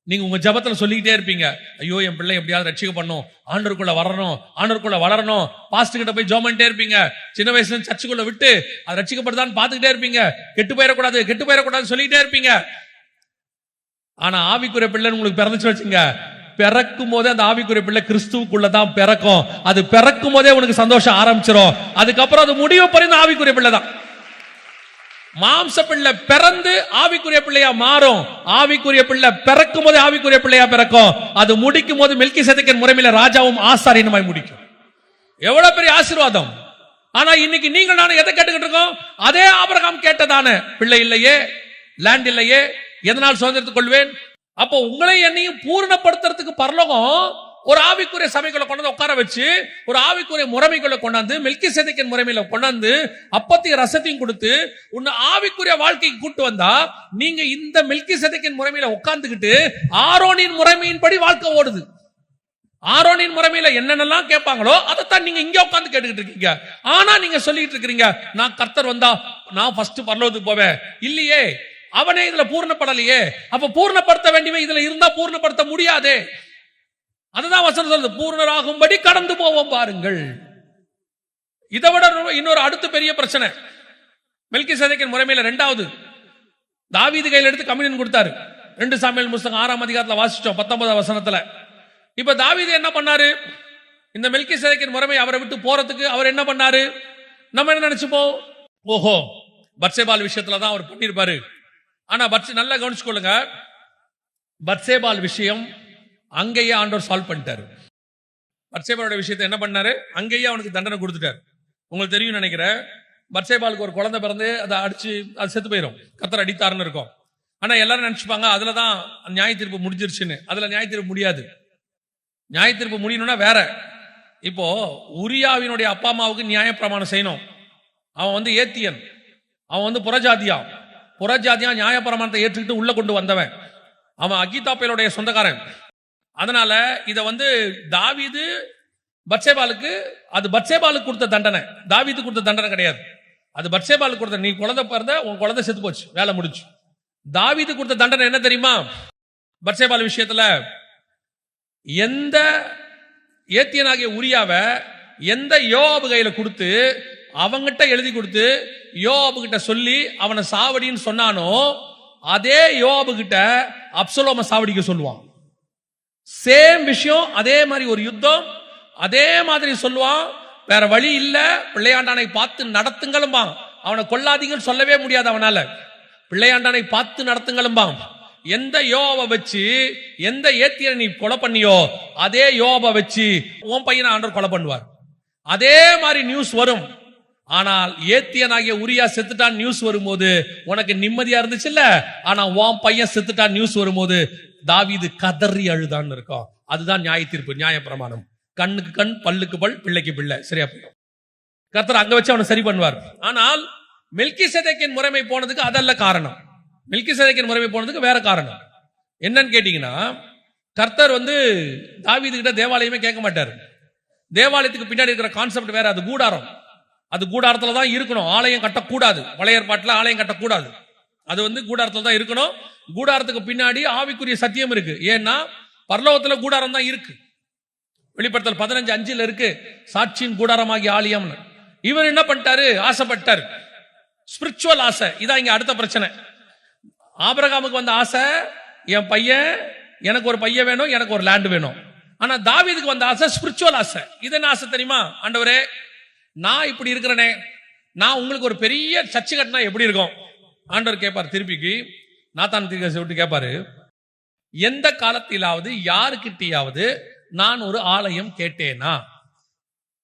நீங்க உங்க ஜபத்துல சொல்லிக்கிட்டே இருப்பீங்க, ஐயோ என் பிள்ளை எப்படியாவது ரட்சிக்க பண்ணும், ஆண்டவருக்குள்ள வளரணும். பாஸ்டர் கிட்ட போய் ஜெபம் பண்ணிட்டே இருப்பீங்க. சின்ன வயசுல சர்ச்சுக்குள்ள விட்டு அது ரட்சிக்கப்படுதான்னு பாத்துக்கிட்டே இருப்பீங்க. கெட்டு போயிடக்கூடாது சொல்லிக்கிட்டே இருப்பீங்க. ஆனா ஆவிக்குரிய பிள்ளை உங்களுக்கு பிறந்துச்சு வச்சுங்க, பிறக்கும் போதே அந்த ஆவிக்குரிய பிள்ளை கிறிஸ்துவுக்குள்ளதான் பிறக்கும். அது பிறக்கும் போதே உனக்கு சந்தோஷம் ஆரம்பிச்சிடும். அதுக்கப்புறம் அது முடிவு பறிந்த ஆவிக்குரிய பிள்ளை தான். மாம்ச பிள்ளை பிறந்து ஆவிக்குரிய பிள்ளையா மாறும். ஆவிக்குரிய பிள்ளை பிறக்கும் போது ஆவிக்குரிய பிள்ளையா பிறக்கும். அது முடிக்கும் போது மெல்கிசேதேக்கின் முறைமையில ராஜாவும் ஆசாரியனுமாய் முடிக்கும். எவ்வளவு பெரிய ஆசீர்வாதம். ஆனா இன்னைக்கு நீங்கள் நானும் எதை கேட்டுக்கிட்டு இருக்கோம்? அதே ஆபிரகாம் கேட்டதான பிள்ளை இல்லையே, லேண்ட் இல்லையே, எதனால் சுதந்திரத்துக் கொள்வேன்? அப்போ உங்களை என்னையும் பூரணப்படுத்துறதுக்கு பரலோகம் ஒரு ஆவிக்குரிய சபைகளை கொண்டாந்து உட்கார வச்சு ஒரு ஆவிக்குரிய முறைமைகளை கொண்டாந்து மெல்கிசேதேக்கின் முறைமையில கொண்டாந்து அப்பத்தையும் ரசத்தையும் கொடுத்து உன்னை ஆவிக்குரிய வாழ்க்கைக்கு கூட்டு வந்தா நீங்க இந்த மெல்கிசேதேக்கின் முறைமையில உட்கார்ந்துகிட்டு ஆரோனின் முறைமையின்படி வாழ்க்கை ஓடுது. ஆரோனின் முறைமையில என்னென்னலாம் கேட்பாங்களோ அதைத்தான் நீங்க இங்க உட்கார்ந்து கேட்டுக்கிட்டு இருக்கீங்க. ஆனா நீங்க சொல்லிட்டு இருக்கிறீங்க நான் கர்த்தர் வந்தா நான் ஃபர்ஸ்ட் பரலோகத்துக்கு போவேன். இல்லையே, அவனே இதுல பூர்ணப்படலையே. அப்ப பூர்ணப்படுத்த வேண்டியவன் இதுல இருந்தா பூர்ணப்படுத்த முடியாதே. அதுதான் வசனம் சொல்றது, பூர்ணராகும்படி கடந்து போவோம் பாருங்கள். இதை விட இன்னொரு அடுத்த பெரிய பிரச்சனை மெல்கிசேதேக்கின் முறைமையில இரண்டாவது தாவீது கையில் எடுத்து கம்யூனியன் கொடுத்தாரு. 2 சாமுவேல் புத்தகம் 6ஆம் அதிகாரத்துல வாசிச்சோம் 19ஆம் வசனத்துல. இப்ப தாவீது என்ன பண்ணாரு? இந்த மெல்கிசேதேக்கின் முறைமை அவரை விட்டு போறதுக்கு அவர் என்ன பண்ணாரு? நம்ம என்ன நினைச்சுப்போம், ஓஹோ பத்சேபால் விஷயத்துலதான் அவர் பண்ணிருப்பாரு. ஆனா நல்லா கவனிச்சுக்கொள்ளுங்க, பத்சேபால் விஷயம் அங்கேயே ஆண்டவர் சால்வ் பண்ணிட்டாரு. பத்சேபாலோட விஷயத்தை என்ன பண்ணாரு? அங்கேயே அவனுக்கு தண்டனை கொடுத்துட்டாரு. உங்களுக்கு தெரியும் நினைக்கிறேன், பத்சேபாலுக்கு ஒரு குழந்தை பிறந்து அதை அடிச்சு அது செத்து போயிடும், கர்த்தர் அடித்தாருன்னு இருக்கும். ஆனா எல்லாரும் நினைச்சுப்பாங்க அதுலதான் நியாய தீர்ப்பு முடிஞ்சிருச்சுன்னு. அதுல நியாய தீர்ப்பு முடியாது. நியாய தீர்ப்பு முடியணும்னா வேற. இப்போ உரியாவினுடைய அப்பா அம்மாவுக்கு நியாய பிரமாணம் செய்யணும். அவன் வந்து ஏத்தியன், அவன் வந்து புறஜாதியா நியாய பிரமாணத்தை ஏற்றுக்கிட்டு உள்ள கொண்டு வந்தவன். அவன் அகித்தாப்பேலுடைய சொந்தக்காரன். அதனால இத வந்து தாவீது பத்சேபாலுக்கு, அது பத்சேபாலுக்கு கொடுத்த தண்டனை, தாவீது கொடுத்த தண்டனை கிடையாது. அது பத்சேபாலுக்கு கொடுத்த, நீ குழந்தை பிறந்த உன் குழந்தை செத்து போச்சு, வேலை முடிச்சு. தாவீது கொடுத்த தண்டனை என்ன தெரியுமா? பத்சேபால் விஷயத்துல எந்த ஏத்தியனாகிய உரியாவை எந்த யோவாபு கையில கொடுத்து அவங்கிட்ட எழுதி கொடுத்து யோவாபு கிட்ட சொல்லி அவனை சாவடின்னு சொன்னானோ அதே யோவாபு கிட்ட அப்சலோம சாவடிக்க சொல்லுவான். சேம் விஷயம், அதே மாதிரி ஒரு யுத்தம், அதே மாதிரி சொல்லுவான். வேற வழி இல்ல, பிள்ளையாண்டானை பார்த்து நடத்துங்களும்பா. அவனை கொல்லாதீங்கன்னு சொல்லவே முடியாது அவனால. பிள்ளையாண்டானை பார்த்து நடத்துங்களும்பா. எந்த யோவாவை வச்சு எந்த ஏத்தியனை நீ கொலை பண்ணியோ அதே யோவாவை வச்சு உன் பையனை ஆண்டவர் கொலை பண்ணுவார். அதே மாதிரி நியூஸ் வரும். ஆனால் ஏத்தியனாகிய உரியா செத்துட்டான் நியூஸ் வரும்போது உனக்கு நிம்மதியா இருந்துச்சு இல்ல, ஆனா உன் பையன் செத்துட்டான் நியூஸ் வரும்போது தாவீது கதறி அழுதான்னு இருக்கும். அதுதான் நியாய தீர்ப்பு, நியாய பிரமாணம். கண்ணுக்கு கண், பல்லுக்கு பல், பிள்ளைக்கு பிள்ளை, சரியா போயிடும். கர்த்தர் அங்க வச்சு அவனை சரி பண்ணுவார். ஆனால் மெல்கிசேதேக்கின் முறைமை போனதுக்கு அதல்ல காரணம். மெல்கிசேதேக்கின் முறைமை போனதுக்கு வேற காரணம் என்னன்னு கேட்டீங்கன்னா, கர்த்தர் வந்து தாவீது கிட்ட தேவாலயமே கேட்க மாட்டாரு. தேவாலயத்துக்கு பின்னாடி இருக்கிற கான்செப்ட் வேற. அது கூடாரம். அது கூடாரத்துல தான் இருக்கணும், ஆலயம் கட்டக்கூடாது. பழைய ஏற்பாட்டுல ஆலயம் கட்டக்கூடாது, அது வந்து கூடாரத்துல தான் இருக்கணும். கூடாரத்துக்கு பின்னாடி ஆவிக்குரிய சத்தியம் இருக்கு. ஏன்னா பரலோகத்துல கூடாரம் தான் இருக்கு. வெளிப்படுத்தல் 15:5 இருக்கு, சாட்சியின் கூடாரமாகிய ஆலயம். இவர் என்ன பண்ணிட்டாரு? ஆசைப்பட்டாரு, ஸ்பிரிச்சுவல் ஆசை. இதான் இங்க அடுத்த பிரச்சனை. ஆபிரகாமுக்கு வந்த ஆசை, என் பையன், எனக்கு ஒரு பையன் வேணும், எனக்கு ஒரு லேண்ட் வேணும். ஆனா தாவீதுக்கு வந்த ஆசை ஸ்பிரிச்சுவல் ஆசை. இது என்ன ஆசை தெரியுமா? ஆண்டவரே, நான் இப்படி இருக்கிறேனே, நான் உங்களுக்கு ஒரு பெரிய சர்ச்சு கட்டினா எப்படி இருக்கும்? ஆண்டவர் கேட்பார் திருப்பிக்கு, நாத்தான் தீர்க்கதரிசி விட்டு கேட்பாரு, எந்த காலத்திலாவது யாருக்கிட்டையாவது நான் ஒரு ஆலயம் கேட்டேனா?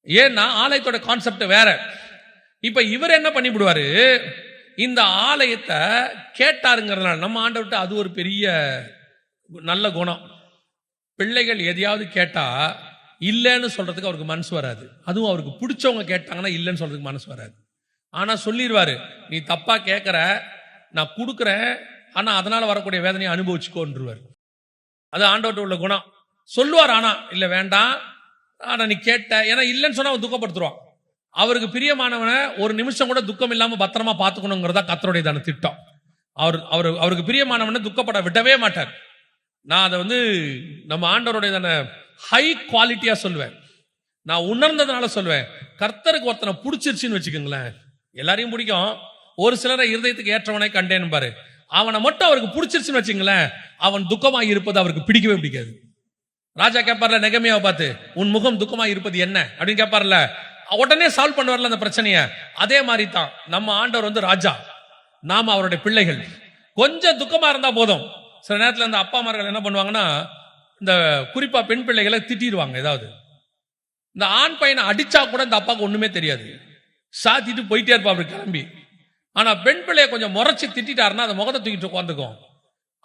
ஏன்னா ஆலயத்தோட கான்செப்ட் வேற. இப்ப இவர் என்ன பண்ணிவிடுவாரு, இந்த ஆலயத்தை கேட்டாருங்கிறதுனால நம்ம ஆண்டவர்கிட்ட அது ஒரு பெரிய நல்ல குணம். பிள்ளைகள் எதையாவது கேட்டா இல்லைன்னு சொல்றதுக்கு அவருக்கு மனசு வராது. அதுவும் அவருக்கு பிடிச்சவங்க கேட்டாங்கன்னா இல்லைன்னு சொல்றதுக்கு மனசு வராது. ஆனா சொல்லிடுவாரு, நீ தப்பா கேட்கற, நான் கொடுக்குறேன், ஆனா அதனால வரக்கூடிய வேதனையை அனுபவிச்சுக்கோன்றுவார். அது ஆண்டவர்கிட்ட உள்ள குணம். சொல்லுவார், ஆனா இல்ல வேண்டாம், ஆனா நீ கேட்ட, ஏன்னா இல்லைன்னு சொன்னா அவன் துக்கப்படுத்துருவான். அவருக்கு பிரியமானவனை ஒரு நிமிஷம் கூட துக்கம் இல்லாம பத்திரமா பார்த்துக்கணுங்கிறதா கர்த்தருடைய தான திட்டம். அவருக்கு பிரியமானவனை துக்கப்பட விடவே மாட்டார். நான் அதை வந்து நம்ம ஆண்டவருடைய தான ஹை குவாலிட்டியா சொல்லுவேன். நான் உணர்ந்ததுனால சொல்லுவேன். கர்த்தருக்கு ஒருத்தனை பிடிச்சிருச்சுன்னு வச்சுக்கோங்களேன், எல்லாரையும் பிடிக்கும், ஒரு சிலரை இருதயத்துக்கு ஏற்றவனை கண்டேன்னு பாரு, அவனை மட்டும் அவருக்கு பிடிச்சிருச்சுன்னு வச்சுங்களேன், அவன் துக்கமாய் இருப்பது அவருக்கு பிடிக்கவே பிடிக்காது. ராஜா கேட்பார்ல நெகமியாவை பார்த்து, உன் முகம் துக்கமாய் இருப்பது என்ன அப்படின்னு கேட்பார்ல, உடனே சால்வ் பண்ணுவார்ல அந்த பிரச்சனைய. அதே மாதிரி தான் நம்ம ஆண்டவர் வந்து ராஜா, நாம அவருடைய பிள்ளைகள். கொஞ்சம் துக்கமா இருந்தா போதும். சில நேரத்தில் இந்த அப்பா அம்மார்கள் என்ன பண்ணுவாங்கன்னா, இந்த குறிப்பா பெண் பிள்ளைகளை திட்டிடுவாங்க. ஏதாவது இந்த ஆண் பையனை அடிச்சா கூட இந்த அப்பாவுக்கு ஒண்ணுமே தெரியாது, சாத்திட்டு போயிட்டே இருப்பா அப்படி கிளம்பி. ஆனா பெண் பிள்ளைய கொஞ்சம் முறைச்சு திட்டாருன்னா அந்த முகத்தை தூக்கிட்டு உட்காந்துக்கும்.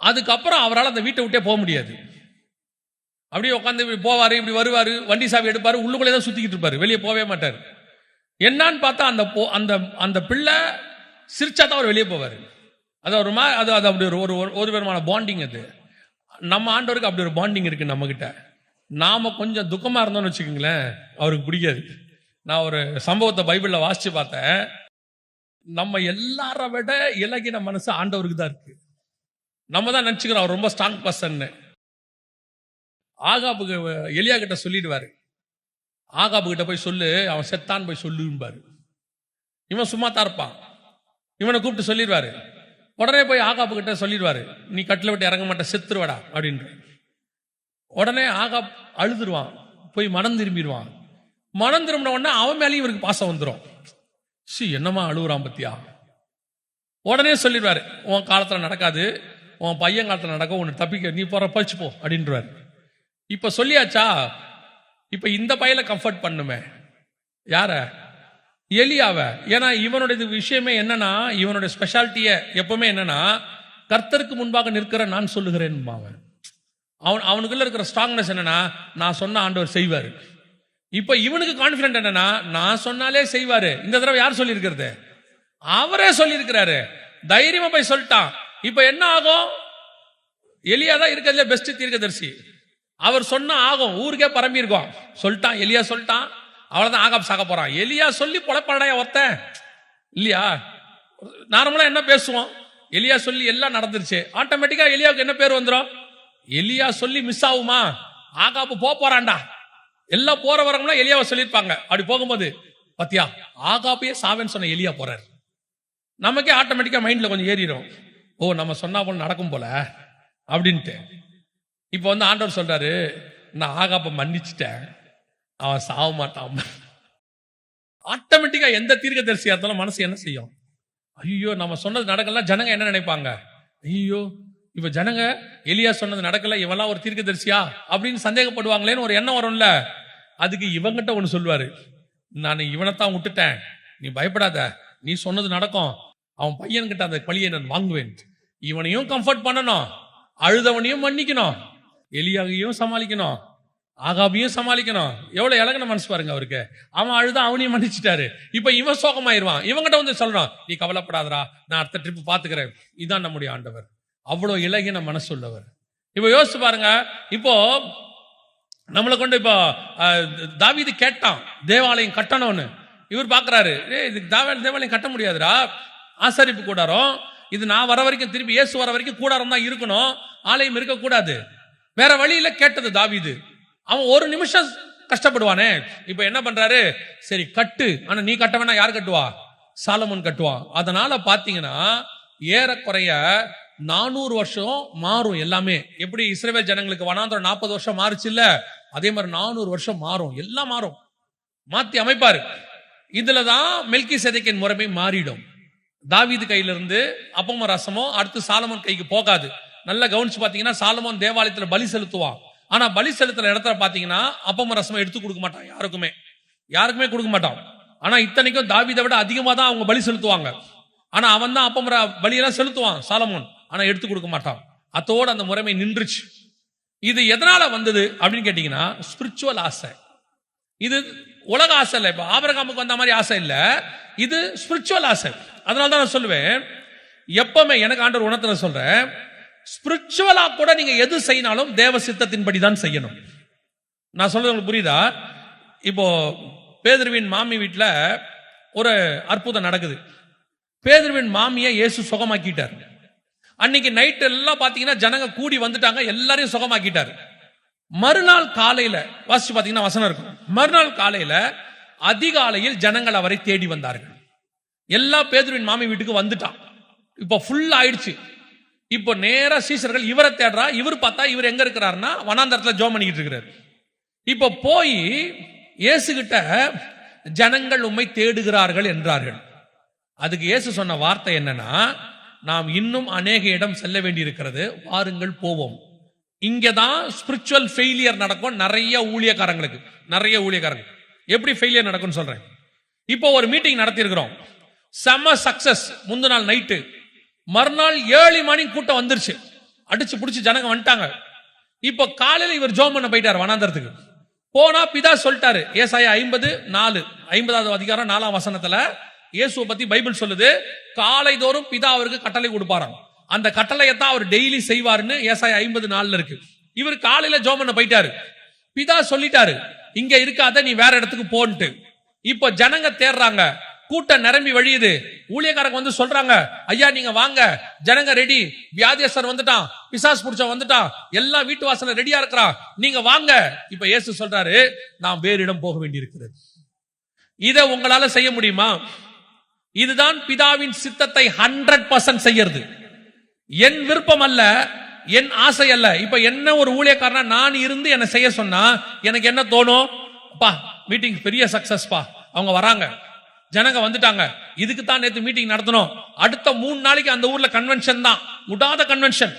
அதுக்கப்புறம் அவரால் அந்த வீட்டை விட்டே போக முடியாது. அப்படியே உட்காந்து இப்படி போவாரு, இப்படி வருவாரு, வண்டி சாவி எடுப்பாரு, உள்ளுக்குள்ளே தான் சுத்திக்கிட்டு இருப்பாரு, வெளியே போவே மாட்டார். என்னன்னு பார்த்தா அந்த அந்த பிள்ளை சிரிச்சா தான் அவர் வெளியே போவார். அது ஒரு அது அது அப்படி ஒரு விதமான பாண்டிங். அது நம்ம ஆண்டவருக்கு அப்படி ஒரு பாண்டிங் இருக்கு நம்ம கிட்ட. நாம கொஞ்சம் துக்கமா இருந்தோம்னு வச்சுக்கோங்களேன், அவருக்கு பிடிக்காது. நான் ஒரு சம்பவத்தை பைபிள்ல வாசிச்சு பார்த்தேன். நம்ம எல்லார விட இலகின மனசு ஆண்டவருக்கு தான் இருக்கு. நம்ம தான் நினைச்சுக்கிறோம் அவர் ரொம்ப ஸ்ட்ராங் பர்சன். ஆகாபுக்கு எலியா கிட்ட சொல்லிடுவாரு, ஆகாபு கிட்ட போய் சொல்லு, அவன் செத்தான் போய் சொல்லும்பாரு. இவன் சும்மா தான் இருப்பான். இவனை கூப்பிட்டு சொல்லிடுவாரு. உடனே போய் ஆகாபு கிட்ட சொல்லிடுவாரு, நீ கட்டில விட்டு இறங்க மாட்ட, செத்துருவடா அப்படின்ற. உடனே ஆகாப் அழுதுருவான், போய் மனம் திரும்பிடுவான். மனம் திரும்பின உடனே அவன் மேலேயும் இவருக்கு பாசம் வந்துடும். என்னமா அழுகுறான் பத்தியா. உடனே சொல்லிடுவாரு, உன் காலத்துல நடக்காது, உன் பையன் காலத்துல நடக்கும், உன்னை தப்பிக்க நீ போற பழிச்சு போ அப்படின்றாரு. இப்ப சொல்லியாச்சா, இப்ப இந்த பையல கம்ஃபர்ட் பண்ணுமே யார, எலியாவ. ஏன்னா இவனுடைய விஷயமே என்னன்னா, இவனுடைய ஸ்பெஷாலிட்டிய எப்பவுமே என்னன்னா, கர்த்தருக்கு முன்பாக நிற்கிற நான் சொல்லுகிறேன். அவனுக்குள்ள இருக்கிற ஸ்ட்ராங்னஸ் என்னன்னா, நான் சொன்ன ஆண்டவர் செய்வாரு. இப்ப இவனுக்கு கான்பிடன்ட் என்னன்னா, நான் சொன்னாலே செய்வாரு. இந்த தடவை யார் சொல்லி இருக்கிறது, அவரே சொல்லி இருக்கிறாரு. தைரியமா போய் சொல்லிட்டான். இப்ப என்ன ஆகும், எலியா தான் இருக்கிறதுல பெஸ்ட் தீர்க்கதரிசி. அவர் சொன்னா ஆகும், ஊருக்கே பரம்பி இருக்கும். சொல்லிட்டான், எலியா சொல்லிட்டான், அவ்வளவுதான், ஆகாப் சாக போறான். எலியா சொல்லி பொழப்படாயா ஒருத்த இல்லையா. நார்மலா என்ன பேசுவோம், எலியா சொல்லி எல்லாம் நடந்துருச்சு, ஆட்டோமேட்டிக்கா எலியாவுக்கு என்ன பேர் வந்துடும், எலியா சொல்லி மிஸ் ஆகுமா, ஆகாப்பு போறான்டா. எல்லாம் போற வரவங்களா எலியாவை சொல்லியிருப்பாங்க. அப்படி போகும்போது பத்தியா ஆகாப்பையே சாவேன்னு சொன்ன எலியா போறாரு. நமக்கே ஆட்டோமேட்டிக்கா மைண்ட்ல கொஞ்சம் ஏறிடும், ஓ நம்ம சொன்னா போல நடக்கும் போல அப்படின்ட்டு. இப்ப ஆண்டவர் சொல்றாரு, நான் ஆகாப்ப மன்னிச்சுட்டேன், அவன் சாவ மாட்டான். ஆட்டோமேட்டிக்கா எந்த தீர்க்கதரிசியா இருந்தாலும் மனசு என்ன செய்யும், ஐயோ நம்ம சொன்னது நடக்கல, ஜனங்க என்ன நினைப்பாங்க, ஐயோ இப்ப ஜனங்க எலியா சொன்னது நடக்கல, இவெல்லாம் ஒரு தீர்க்கதரிசியா அப்படின்னு சந்தேகப்படுவாங்களேன்னு ஒரு எண்ணம் வரும்ல. அதுக்கு இவங்கிட்ட ஒண்ணு சொல்வாரு, நான் இவனைத்தான் விட்டுட்டேன், நீ பயப்படாத, நீ சொன்னது நடக்கும், அவன் பையன்கிட்ட அந்த பழியை நான் வாங்குவேன். இவனையும் கம்ஃபர்ட் பண்ணணும், அழுதவனையும் மன்னிக்கணும், எலியாவையும் சமாளிக்கணும், ஆகாபையும் சமாளிக்கணும். எவ்வளவு இலகின மனசு பாருங்க அவருக்கு. அவன் அழுதா அவனையும் மன்னிச்சுட்டாரு. இப்ப இவன் சோகமாயிருவான். இவங்கிட்ட சொல்றான், நீ கவலைப்படாதரா, நான் அடுத்த ட்ரிப் பாத்துக்கிறேன். இதான் நம்முடைய ஆண்டவர், அவ்வளவு இலகின மனசு உள்ளவர். இப்ப யோசிச்சு பாருங்க, இப்போ நம்மளை கொண்டு இப்போ தாவீது கேட்டான் தேவாலயம் கட்டணும்னு. இவர் பாக்குறாரு, இதுக்கு தேவாலயம் கட்ட முடியாதுடா, ஆசரிப்பு கூடாரம் இது, நான் வர வரைக்கும் திருப்பி இயேசு வர வரைக்கும் கூடாரம் தான் இருக்கணும், ஆலயம் இருக்கக்கூடாது. வேற வழியில கேட்டது தாவீது. அவன் ஒரு நிமிஷம் கஷ்டப்படுவானே. இப்ப என்ன பண்றாரு, சரி கட்டு, ஆனா நீ கட்ட வேணா, யார் கட்டுவா, சாலமோன் கட்டுவான். அதனால பாத்தீங்கன்னா ஏறக்குறைய 400 வருஷம் மாறும் எல்லாமே. எப்படி இஸ்ரவேல் ஜனங்களுக்கு வனாந்தரம் 40 வருஷம் மாறுச்சு இல்ல, அதே மாதிரி 400 வருஷம் மாறும், எல்லாம் மாறும், மாத்தி அமைப்பாரு. இதுலதான் மெல்கிசேதேக்கின் முறைமை மாறிடும். தாவீது கையில இருந்து அப்பம ரசமோ அடுத்து சாலமோன் கைக்கு போகாது. நல்லா கவனிச்சு பாத்தீங்கன்னா, சாலமோன் தேவாலயத்துல பலி செலுத்துவான். ஆனா பலி செலுத்துற இடத்துல பாத்தீங்கன்னா அப்பம ரசம் எடுத்து கொடுக்க மாட்டான், யாருக்குமே கொடுக்க மாட்டான். ஆனா இத்தனைக்கும் தாவீதை விட அதிகமா தான் அவங்க பலி செலுத்துவாங்க. ஆனா அவன் தான் அப்பம பலியெல்லாம் செலுத்துவான் சாலமோன், ஆனா எடுத்து கொடுக்க மாட்டான். அத்தோடு அந்த முறைமை நின்றுச்சு. இது எதனால வந்தது அப்படின்னு கேட்டீங்கன்னா, ஸ்பிரிச்சுவல் ஆசை. இது உலக ஆசை இல்ல. இப்ப ஆபிரகாமுக்கு வந்த மாதிரி ஆசை இல்ல, இது ஸ்பிரிச்சுவல் ஆசை. அதனாலதான் நான் சொல்லுவேன், எப்பவுமே எனக்கு ஆண்டவர் உணர்த்துல சொல்றேன், ஸ்பிரிச்சுவலா கூட நீங்க எது செய்யினாலும் தேவ சித்தத்தின்படி தான் செய்யணும். நான் சொல்றது உங்களுக்கு புரியுதா? இப்போ பேதுருவின் மாமி வீட்டுல ஒரு அற்புதம் நடக்குது. பேதுருவின் மாமியை இயேசு சுகமாக்கிட்டார். அன்னைக்கு நைட் எல்லாம் பாத்தீங்கன்னா ஜனங்க கூடி வந்துட்டாங்க, எல்லாரையும் சுகமாக்கிட்டார். மறுநாள் காலையில வாசிச்சு பாத்தீங்கன்னா வசனம் இருக்கும், மறுநாள் காலையில அதிகாலையில் ஜனங்கள் அவரை தேடி வந்தார்கள். எல்லா பேதுருவின் மாமி வீட்டுக்கு வந்துட்டான். இப்ப ஃபுல் ஆயிடுச்சு. இப்போ நேரா சீசர்கள் இவரை தேடுறா. இவர் பார்த்தா இவர் எங்க இருக்கிறாருன்னா வனாந்தரத்துல ஜெபம் பண்ணிக்கிட்டு இருக்கிறார். இப்ப போய் இயேசு கிட்ட ஜனங்கள் உம்மை தேடுகிறார்கள் என்றார்கள். அதுக்கு இயேசு சொன்ன வார்த்தை என்னன்னா, நாம் இன்னும் அநேக இடம் செல்ல வேண்டி இருக்கிறது, வாருங்கள் போவோம். இங்கதான் ஸ்பிரிச்சுவல் ஃபெயிலியர் நடக்கும் நிறைய ஊழியக்காரங்களுக்கு. எப்படி ஃபெயிலியர் நடக்கும் சொல்றேன். இப்போ ஒரு மீட்டிங் நடத்தி இருக்கிறோம், செம சக்சஸ். முந்தின நாள் நைட்டு, மறுநாள் 7 மணி கூட்டம் வந்துருச்சு, அடிச்சு புடிச்சு ஜனங்க வந்துட்டாங்க. இப்போ காலையில இவர் ஜெபம் பண்ண போயிட்டார் வனாந்தரத்துக்கு. போனா பிதா சொல்லிட்டாரு. ஏசாயா 50வது அதிகாரம் 4ஆம் வசனத்துல இயேசுவை பத்தி பைபிள் சொல்லுது, காலை தோறும் பிதா அவருக்கு கட்டளை கொடுப்பாராம். அந்த கட்டளையத்தான் அவர் டெய்லி செய்வாருன்னு ஏசாயா 50:4 இருக்கு. இவர் காலையில ஜெபம் பண்ண போயிட்டாரு. பிதா சொல்லிட்டாரு, இங்க இருக்காத, நீ வேற இடத்துக்கு போன்ட்டு. இப்ப ஜனங்க தேடுறாங்க, கூட்டம் நிரம்பி வழியுது. ஊழியக்காரங்க வந்து சொல்றாங்க, ஐயா நீங்க வாங்க, ஜனங்க ரெடி, வியாதியஸ்தர் வந்துட்டான், பிசாசு புடிச்சவன் வந்துட்டான், எல்லாம் வீட்டு வாசல்ல ரெடியா இருக்கிறான், நீங்க வாங்க. இப்ப இயேசு சொல்றாரு, நான் வேறு இடம் போக வேண்டி இருக்கிறது. இதை உங்களால செய்ய முடியுமா? இதுதான் பிதாவின் சித்தத்தை 100% செய்யறது. என் விருப்பம் அல்ல, என் ஆசை அல்ல. இப்ப என்ன ஒரு ஊழியக்காரனா நான் இருந்து என்ன செய்ய சொன்னா எனக்கு என்ன தோணும்? அப்பா மீட்டிங் பெரிய சக்சஸ்பா, அவங்க வராங்க, ஜனங்க வந்துட்டாங்க, இதுக்கு தான் நேத்து மீட்டிங் நடத்தணும், அடுத்த 3 நாளைக்கு அந்த ஊர்ல கன்வென்ஷன் தான், விடாத கன்வென்ஷன்.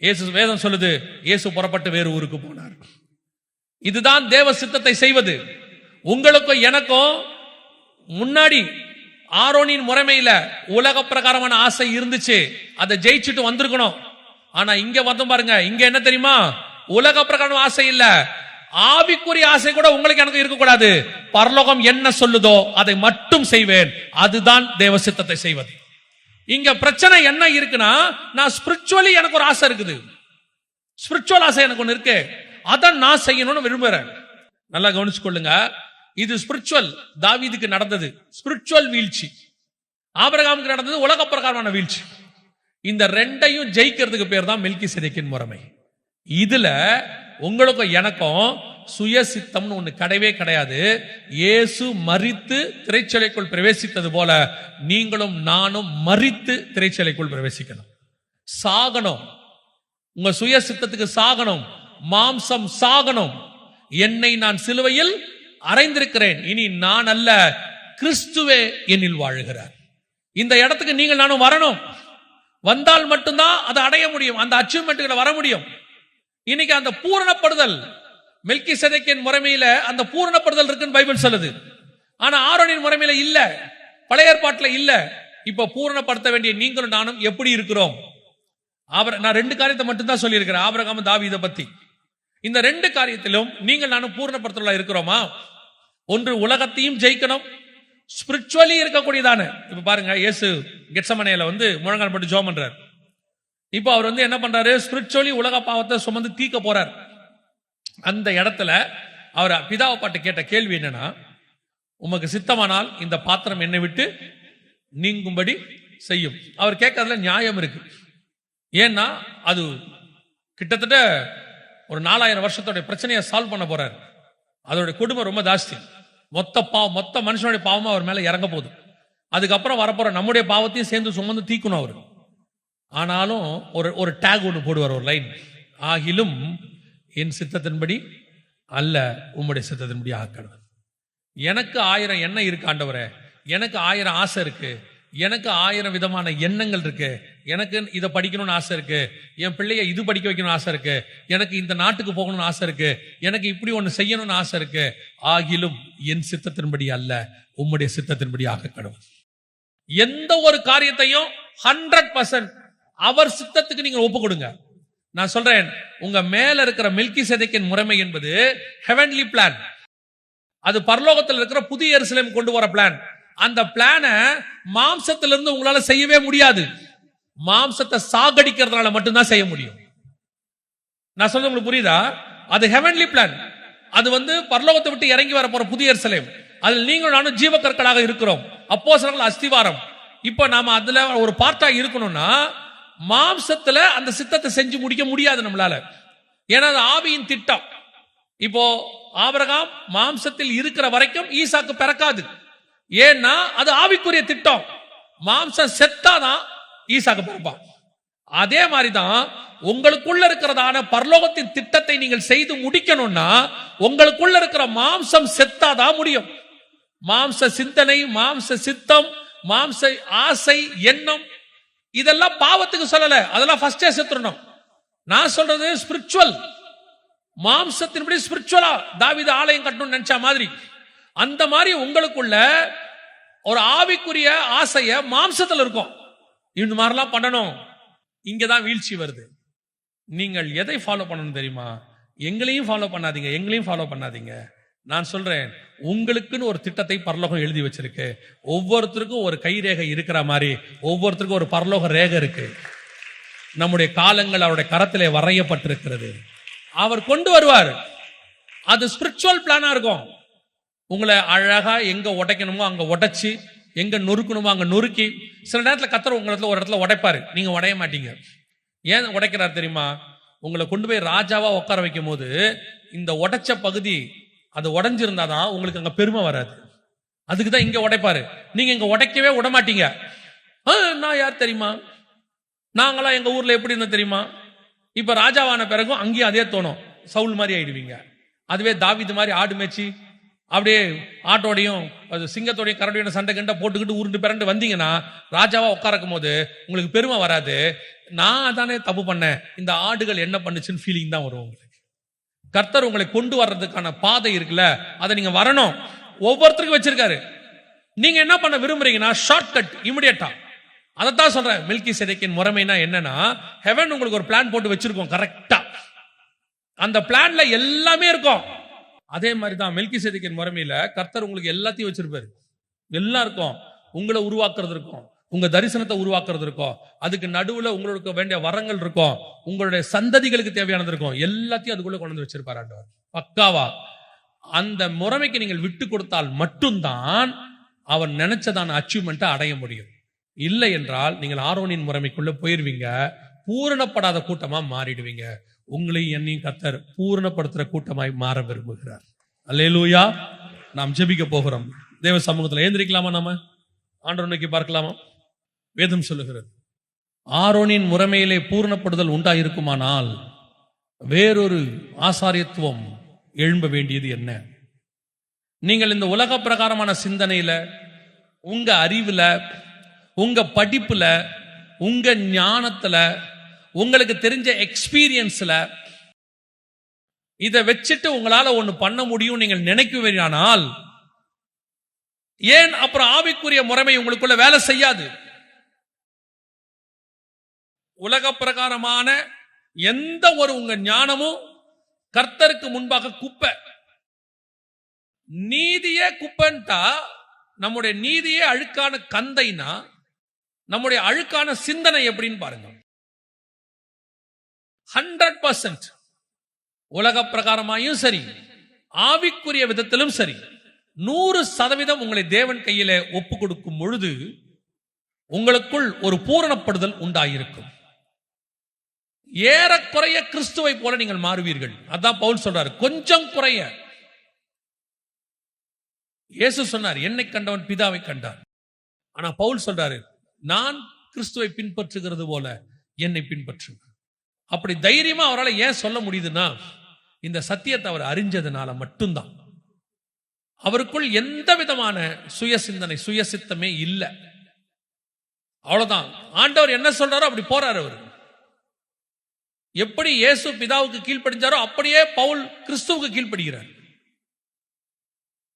இயேசு வேதம் சொல்லுது, இயேசு புறப்பட்டு வேறு ஊருக்கு போனார். இதுதான் தேவ சித்தத்தை செய்வது. உங்களுக்கும் எனக்கும் முன்னாடி ஆரோனின் முறைமையில உலக பிரகாரமான ஆசை இருந்துச்சு, அதை ஜெயிச்சுட்டு வந்திருக்கணும். ஆனா இங்க வந்து பாருங்க, இங்க என்ன தெரியுமா? உலக பிரகாரம் ஆசை இல்ல, ஆவிக்குரிய ஆசை கூட உங்களுக்கு எனக்கு இருக்கக்கூடாது. பரலோகம் என்ன சொல்லுதோ அதை மட்டும் செய்வேன். அதுதான் தேவ சித்தத்தை செய்வது. இங்க பிரச்சனை என்ன இருக்குன்னா, நான் ஸ்பிரிச்சுவலி எனக்கு ஒரு ஆசை இருக்குது, ஸ்பிரிச்சுவல் ஆசை எனக்கு ஒண்ணு இருக்கு, அதை நான் செய்யணும்னு விரும்புறேன். நல்லா கவனிச்சுக்கொள்ளுங்க, இது ஸ்பிரிச்சுவல். தாவீதுக்கு நடந்தது ஸ்பிரிச்சுவல் வீழ்ச்சி, ஆபிரகாமுக்கு நடந்தது உலக பிரகாரமான வீழ்ச்சி. இந்த ரெண்டையும் ஜெயிக்கிறதுக்கு பேர் தான் மெல்கிசேதேக்கின் முறைமை. இதுல உங்களுக்கும் எனக்கும் சுய சித்தம்னு ஒண்ணு கிடையவே கிடையாது. இயேசு மரித்து திரைச்சலைக்குள் பிரவேசித்தது போல நீங்களும் நானும் மரித்து திரைச்சலைக்குள் பிரவேசிக்கணும், சாகணும். உங்க சுய சித்தத்துக்கு சாகணும், மாம்சம் சாகணும். என்னை நான் சிலுவையில் அறைந்திருக்கிறேன், இனி நான் அல்ல, கிறிஸ்துவே என்னில் வாழுகிறார். இந்த இடத்துக்கு நீங்கள் நானும் வரணும். வந்தால் மட்டும்தான் அதை அடைய முடியும், அந்த அச்சீவ்மெண்ட்டுகளை வர முடியும். இன்னைக்கு அந்த பூரணப்படுதல் மெல்கிசேதேக்கின் முறைமையில அந்த பூரணப்படுதல் இருக்குன்னு பைபிள் சொல்லுது. ஆனா ஆரோனின் முறைமையில இல்ல, பழைய ஏற்பாட்டுல இல்ல. இப்ப பூரணப்படுத்த வேண்டிய நீங்களும் நானும் எப்படி இருக்கிறோம்? நான் 2 காரியத்தை மட்டும் தான் சொல்லி இருக்கிறேன், ஆபிரகாம் தாவீதை பத்தி. இந்த 2 காரியத்திலும் நீங்கள் நானும் பூரணப்படுத்தல இருக்கிறோமா? ஒன்று உலகத்தையும் ஜெயிக்கணும், ஸ்பிரிச்சுவலி இருக்கக்கூடியதான. இப்ப பாருங்க, இயேசு கெத்சமனேல வந்து முழங்கால் போட்டு ஜெபம் பண்றார். இப்ப அவர் வந்து என்ன பண்றாரு? ஸ்பிரிச்சுவலி உலக பாவத்தை சுமந்து தீக்க போறார். அந்த இடத்துல அவர் பிதாவை பாட்டு கேட்ட கேள்வி என்னன்னா, உமக்கு சித்தமானால் இந்த பாத்திரம் என்னை விட்டு நீங்கும்படி செய்யும். அவர் கேட்கறதுல நியாயம் இருக்கு. ஏன்னா அது கிட்டத்தட்ட ஒரு 4000 வருஷத்தோட பிரச்சனையை சால்வ் பண்ண போறாரு. அதோட கொடுமை ரொம்ப ஜாஸ்தி. மொத்த மனுஷனுடைய பாவமும் அவர் மேல இறங்க போகுது. அதுக்கப்புறம் வரப்போற நம்முடைய பாவத்தையும் சேர்ந்து சுமந்து தீக்கணும் அவர். ஆனாலும் ஒரு டேக் ஒன்று போடுவார், ஒரு லைன், ஆகிலும் என் சித்தத்தின்படி அல்ல உம்முடைய சித்தத்தின்படி ஆக்கணும். எனக்கு 1000 எண்ணம் இருக்கு ஆண்டவரே, எனக்கு 1000 ஆசை இருக்கு, எனக்கு 1000 விதமான எண்ணங்கள் இருக்கு, எனக்கு இதை படிக்கணும்னு ஆசை இருக்கு, என் பிள்ளைய இது படிக்க வைக்கணும்னு ஆசை இருக்கு, எனக்கு இந்த நாட்டுக்கு போகணும்னு ஆசை இருக்கு, எனக்கு இப்படி ஒண்ணு செய்யணும்னு ஆசை இருக்கு. ஆகிலும் என் சித்தத்தின்படி அல்ல உம்முடைய சித்தத்தின்படி ஆக்கணும். எந்த ஒரு காரியத்தையும் 100% அவர் சித்தத்துக்கு நீங்க ஒப்பு கொடுங்க. நான் சொல்றேன், உங்க மேல இருக்கிற மெல்கிசேதேக்கின் முறைமை என்பது ஹெவன்லி பிளான். அது பரலோகத்தில் இருக்கிற புதிய எருசலேம் கொண்டு வர பிளான். அந்த பிளான மாம்சத்திலிருந்து உங்களால செய்யவே முடியாது. மாம்சத்தை சாகடிக்கிறதுனால மட்டும்தான் செய்ய முடியும். நான் சொல்றது உங்களுக்கு புரியுதா? அது ஹெவன்லி பிளான். அது வந்து பரலோகத்தை விட்டு இறங்கி வர போற புதிய எருசலேம். அதில் நீங்களும் நானும் ஜீவக்கற்களாக இருக்கிறோம். அப்போஸ்தலர்கள் அஸ்திவாரம். இப்ப நாம அதுல ஒரு பார்ட்டா இருக்கணும்னா மாம்சத்துல அந்த சித்தத்தை செஞ்சு முடிக்க முடியாது நம்மளால. ஏன்னா அது ஆவியின் திட்டம். இப்போ ஆபிரகாம் மாம்சத்தில் இருக்கிற வரைக்கும் ஈசாக்கு பிறக்காது. ஏன்னா அது ஆவிக்குரிய திட்டம். மாம்சம் செத்தாதான் ஈசாக்கு பிறப்பான். அதே மாதிரிதான் உங்களுக்குள்ள இருக்கிறதான பரலோகத்தின் திட்டத்தை நீங்கள் செய்து முடிக்கணும்னா உங்களுக்குள்ள இருக்கிற மாம்சம் செத்தாதான் முடியும். மாம்ச சிந்தனை, மாம்ச சித்தம், மாம்ச ஆசை, எண்ணம், இதெல்லாம் பாவத்துக்கு சொல்லல, அதெல்லாம் ஃபர்ஸ்டே செத்துறணும். நான் சொல்றது ஸ்பிரிச்சுவல். மாம்சத்தின்படி ஸ்பிரிச்சுவலா தாவீது ஆலயம் கட்டணும்னு நினைச்ச மாதிரி, அந்த மாதிரி உங்களுக்குள்ள ஒரு ஆவிக்குரிய ஆசைய மாம்சத்துல இருக்கும். இந்த மாதிரிலாம் பண்ணணும். இங்கதான் வீழ்ச்சி வருது. நீங்கள் எதை ஃபாலோ பண்ணணும் தெரியுமா? எங்களையும் ஃபாலோ பண்ணாதீங்க, எங்களையும் ஃபாலோ பண்ணாதீங்க. நான் சொல்றேன், உங்களுக்குன்னு ஒரு திட்டத்தை பரலோகம் எழுதி வச்சிருக்கு. ஒவ்வொருத்தருக்கும் ஒரு கைரேகை இருக்கிற மாதிரி ஒவ்வொருத்தருக்கும் ஒரு பரலோக ரேகை இருக்கு. நம்முடைய காலங்கள் அவருடைய கரத்திலே வரையப்பட்டிருக்கிறது. அவர் கொண்டு வருவார். அது ஸ்பிரிச்சுவல் பிளானா இருக்கும். உங்களை அழகா எங்க உடைக்கணுமோ அங்க உடைச்சு, எங்க நொறுக்கணுமோ அங்க நொறுக்கி, சில நேரத்தில் கர்த்தர் உங்க இடத்துல ஒரு இடத்துல உடைப்பாரு, நீங்க உடைய மாட்டீங்க. ஏன் உடைக்கிறார் தெரியுமா? உங்களை கொண்டு போய் ராஜாவா உட்கார வைக்கும் போது இந்த உடைச்ச பகுதி அது உடைஞ்சிருந்தாதான் உங்களுக்கு அங்க பெருமை வராது. அதுக்குதான் இங்க உடைப்பாரு. நீங்க இங்க உடைக்கவே விட மாட்டீங்க. நான் யார் தெரியுமா, நாங்களாம் எங்க ஊர்ல எப்படி இருந்தோம் தெரியுமா? இப்ப ராஜாவான பிறகும் அங்கேயும் அதே தோணும், சவுல் மாதிரி ஆயிடுவீங்க. அதுவே தாவீது மாதிரி ஆடு மேய்ச்சி அப்படியே ஆட்டோடையும் சிங்கத்தோடையும் கரடியோட சண்டை கண்டை போட்டுக்கிட்டு உருண்டு பிறண்டு வந்தீங்கன்னா ராஜாவா உட்காரக்கும் போது உங்களுக்கு பெருமை வராது. நான் தானே தப்பு பண்ணேன், இந்த ஆடுகள் என்ன பண்ணுச்சுன்னு ஃபீலிங் தான் வரும் உங்களுக்கு. கர்த்தர் உங்களை கொண்டு வர்றதுக்கான பாதை இருக்குல்ல, அதை நீங்க வரணும். ஒவ்வொருத்தருக்கும் வச்சிருக்காரு. நீங்க என்ன பண்ண விரும்புறீங்கன்னா ஷார்ட்கட், இமிடியேட்டா. அதைத்தான் சொல்றேன். மெல்கிசேதேக்கின் முறைமைனா என்னன்னா, ஹெவன் உங்களுக்கு ஒரு பிளான் போட்டு வச்சிருக்கோம் கரெக்டா. அந்த பிளான்ல எல்லாமே இருக்கும். அதே மாதிரி தான் மெல்கிசேதேக்கின் முறைமையில கர்த்தர் உங்களுக்கு எல்லாத்தையும் வச்சிருப்பாரு. எல்லாம் இருக்கும். உங்களை உருவாக்குறது இருக்கும், உங்க தரிசனத்தை உருவாக்குறது இருக்கும், அதுக்கு நடுவுல உங்களுக்கு வேண்டிய வரங்கள் இருக்கும், உங்களுடைய சந்ததிகளுக்கு தேவையானது இருக்கும். எல்லாத்தையும் அதுக்குள்ள கொண்டு வந்து வச்சிருப்பாரு ஆண்டவர் பக்காவா. அந்த முறைமைக்கு நீங்கள் விட்டு கொடுத்தால் மட்டும்தான் அவர் நினைச்சதான அச்சீவ்மெண்ட்டை அடைய முடியும். இல்லை என்றால் நீங்கள் ஆரோனின் முறைமைக்குள்ள போயிருவீங்க, பூரணப்படாத கூட்டமா மாறிடுவீங்க. உங்களையும் என்னையும் கர்த்தர் பூரணப்படுத்துற கூட்டமாய் மாற விரும்புகிறார். அல்லேலூயா. நாம் ஜெபிக்க போகிறோம். தேவ சமூகத்தில் எழுந்திருக்கலாமா? நாம ஆண்டவரை நோக்கி பார்க்கலாமா? வேதம் சொல்லுகிறது, ஆரோனின் முறைமையிலே பூரணப்படுதல் உண்டாயிருக்குமானால் வேறொரு ஆசாரியத்துவம் எழும்ப வேண்டியது என்ன? நீங்கள் இந்த உலக பிரகாரமான சிந்தனையில, உங்க அறிவுல, உங்க படிப்புல, உங்க ஞானத்துல, உங்களுக்கு தெரிஞ்ச எக்ஸ்பீரியன்ஸ்ல இதை வச்சுட்டு உங்களால ஒண்ணு பண்ண முடியும் நீங்கள் நினைக்குவீரானால், ஏன் அப்புறம் ஆவிக்குரிய முறைமை உங்களுக்குள்ள வேலை செய்யாது? உலக பிரகாரமான எந்த ஒரு உங்க ஞானமும் கர்த்தருக்கு முன்பாக குப்பை. நீதியே குப்பைன்ட்டா, நம்முடைய நீதியே அழுக்கான கந்தைனா நம்முடைய அழுக்கான சிந்தனை எப்படின்னு பாருங்க. 100% உலக பிரகாரமாயும் சரி, ஆவிக்குரிய விதத்திலும் சரி, 100% உங்களை தேவன் கையில ஒப்பு கொடுக்கும் பொழுது உங்களுக்குள் ஒரு பூரணப்படுதல் உண்டாயிருக்கும். ஏறக்குறைய கிறிஸ்துவை போல நீங்கள் மாறுவீர்கள். அதான் பவுல் சொல்றாரு, கொஞ்சம் குறைய. இயேசு சொன்னார், என்னை கண்டவன் பிதாவை கண்டார். ஆனா பவுல் சொல்றாரு, நான் கிறிஸ்துவை பின்பற்றுகிறது போல என்னை பின்பற்றுங்க. அப்படி தைரியமா அவரால் ஏன் சொல்ல முடியுதுன்னா, இந்த சத்தியத்தை அவர் அறிஞ்சதுனால மட்டும்தான். அவருக்குள் எந்த விதமான சுய சிந்தனை, சுய சித்தமே இல்லை. அவ்வளவுதான். ஆண்டவர் என்ன சொல்றாரோ அப்படி போறாரு. அவர் எப்படி இயேசு பிதாவுக்கு கீழ்ப்படிஞ்சாரோ அப்படியே பவுல் கிறிஸ்துவுக்கு கீழ்ப்படுகிறார்.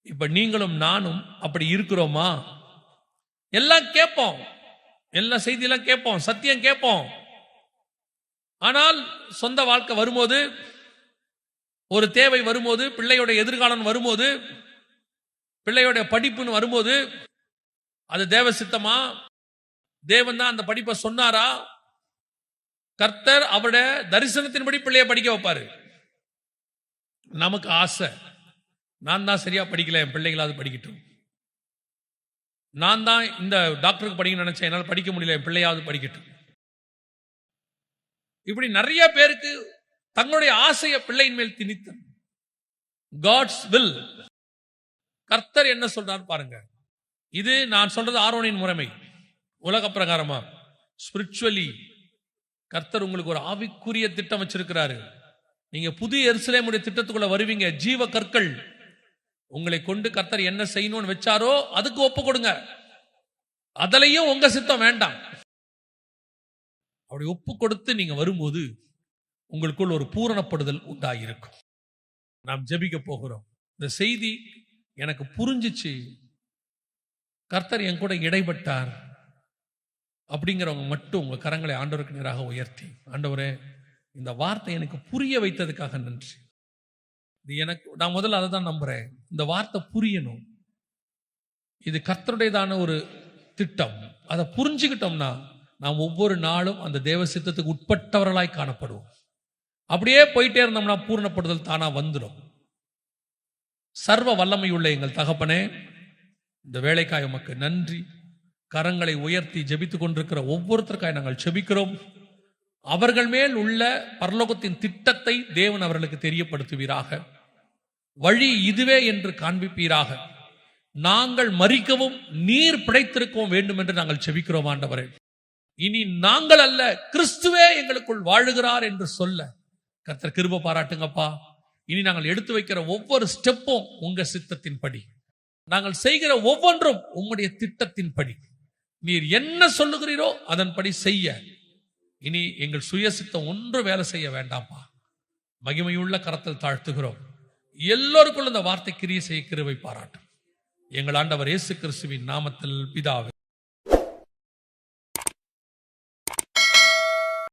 இப்ப நீங்களும் நானும் அப்படி இருக்கிறோமா? எல்லாம் கேட்போம், எல்லா செய்தியெல்லாம் கேட்போம், சத்தியம் கேட்போம். ஆனால் சொந்த வாழ்க்கை வரும்போது, ஒரு தேவை வரும்போது, பிள்ளையோட எதிர்காலம் வரும்போது, பிள்ளையோட படிப்புன்னு வரும்போது, அது தேவ சித்தமா? தேவன் தான் அந்த படிப்பை சொன்னாரா? கர்த்தர் அவருடைய தரிசனத்தின்படி பிள்ளைய படிக்க வைப்பாரு. நமக்கு ஆசை, நான் தான் சரியா படிக்கல, என் பிள்ளைகளாவது படிக்கட்டும். நான் தான் இந்த டாக்டருக்கு படிக்க நினைச்சேன், என்னால் படிக்க முடியல, என் பிள்ளையாவது படிக்கட்டும். இப்படி நிறைய பேருக்கு தங்களுடைய ஆசையை பிள்ளையின் மேல் திணித்தல். God's will. கர்த்தர் என்ன சொல்றார் பாருங்க. இது நான் சொல்றது ஆரோனின் முறைமை. உலக பிரகாரமா, ஸ்பிரிச்சுவலி கர்த்தர் உங்களுக்கு ஒரு ஆவிக்குரிய திட்டம் வச்சிருக்கிறாரு. நீங்க புதிய எருசலேமுடைய திட்டத்துக்குள்ள வருவீங்க. ஜீவ கற்கள் உங்களை கொண்டு கர்த்தர் என்ன செய்யணும்னு வச்சாரோ அதுக்கு ஒப்பு கொடுங்க. அதுலயும் உங்க சித்தம் வேண்டாம். அப்படி ஒப்பு கொடுத்து நீங்க வரும்போது உங்களுக்குள் ஒரு பூரணப்படுதல் உண்டாயிருக்கும். நாம் ஜெபிக்க போகிறோம். இந்த செய்தி எனக்கு புரிஞ்சிச்சு, கர்த்தர் என் கூட இடைப்பட்டார் அப்படிங்கிறவங்க மட்டும் உங்க கரங்களை ஆண்டவருக்கு நேராக உயர்த்தி, ஆண்டவரே இந்த வார்த்தை எனக்கு புரிய வைத்ததுக்காக நன்றி. இது எனக்கு, நான் முதல்ல அதை தான் நம்புறேன். இந்த வார்த்தை புரியணும். இது கர்த்தருடையதான ஒரு திட்டம். அதை புரிஞ்சுக்கிட்டோம்னா நாம் ஒவ்வொரு நாளும் அந்த தேவ சித்தத்துக்கு உட்பட்டவர்களாய் காணப்படுவோம். அப்படியே போயிட்டே இருந்தோம்னா பூர்ணப்படுதல் தானா வந்துடும். சர்வ வல்லமையுள்ள எங்கள் தகப்பனே, இந்த வேலைக்காய் உமக்கு நன்றி. கரங்களை உயர்த்தி ஜெபித்துக் கொண்டிருக்கிற ஒவ்வொருத்தருக்காய் நாங்கள் ஜெபிக்கிறோம். அவர்கள் மேல் உள்ள பரலோகத்தின் திட்டத்தை தேவன் அவர்களுக்கு தெரியப்படுத்துவீராக. வழி இதுவே என்று காண்பிப்பீராக. நாங்கள் மரிக்கவும் நீர் பிழைத்திருக்கவும் வேண்டும் என்று நாங்கள் ஜெபிக்கிறோம் ஆண்டவரே. இனி நாங்கள் அல்ல, கிறிஸ்துவே எங்களுக்குள் வாழுகிறார் என்று சொல்ல கர்த்தர் கிருபை பாராட்டுங்கப்பா. இனி நாங்கள் எடுத்து வைக்கிற ஒவ்வொரு ஸ்டெப்பும் உங்க சித்தத்தின்படி, நாங்கள் செய்கிற ஒவ்வொன்றும் உங்களுடைய திட்டத்தின்படி, நீர் என்ன சொல்லுகிறீரோ அதன்படி செய்ய இனி எங்கள் சுயசித்தம் ஒன்று வேலை செய்ய வேண்டாம்ப்பா. மகிமையுள்ள கரத்தில் தாழ்த்துகிறோம். எல்லோருக்குள்ள இந்த வார்த்தை கிரியை செய்ய கிருபை பாராட்டும். எங்கள் ஆண்டவர் இயேசு கிறிஸ்துவின் நாமத்தில் பிதாவே.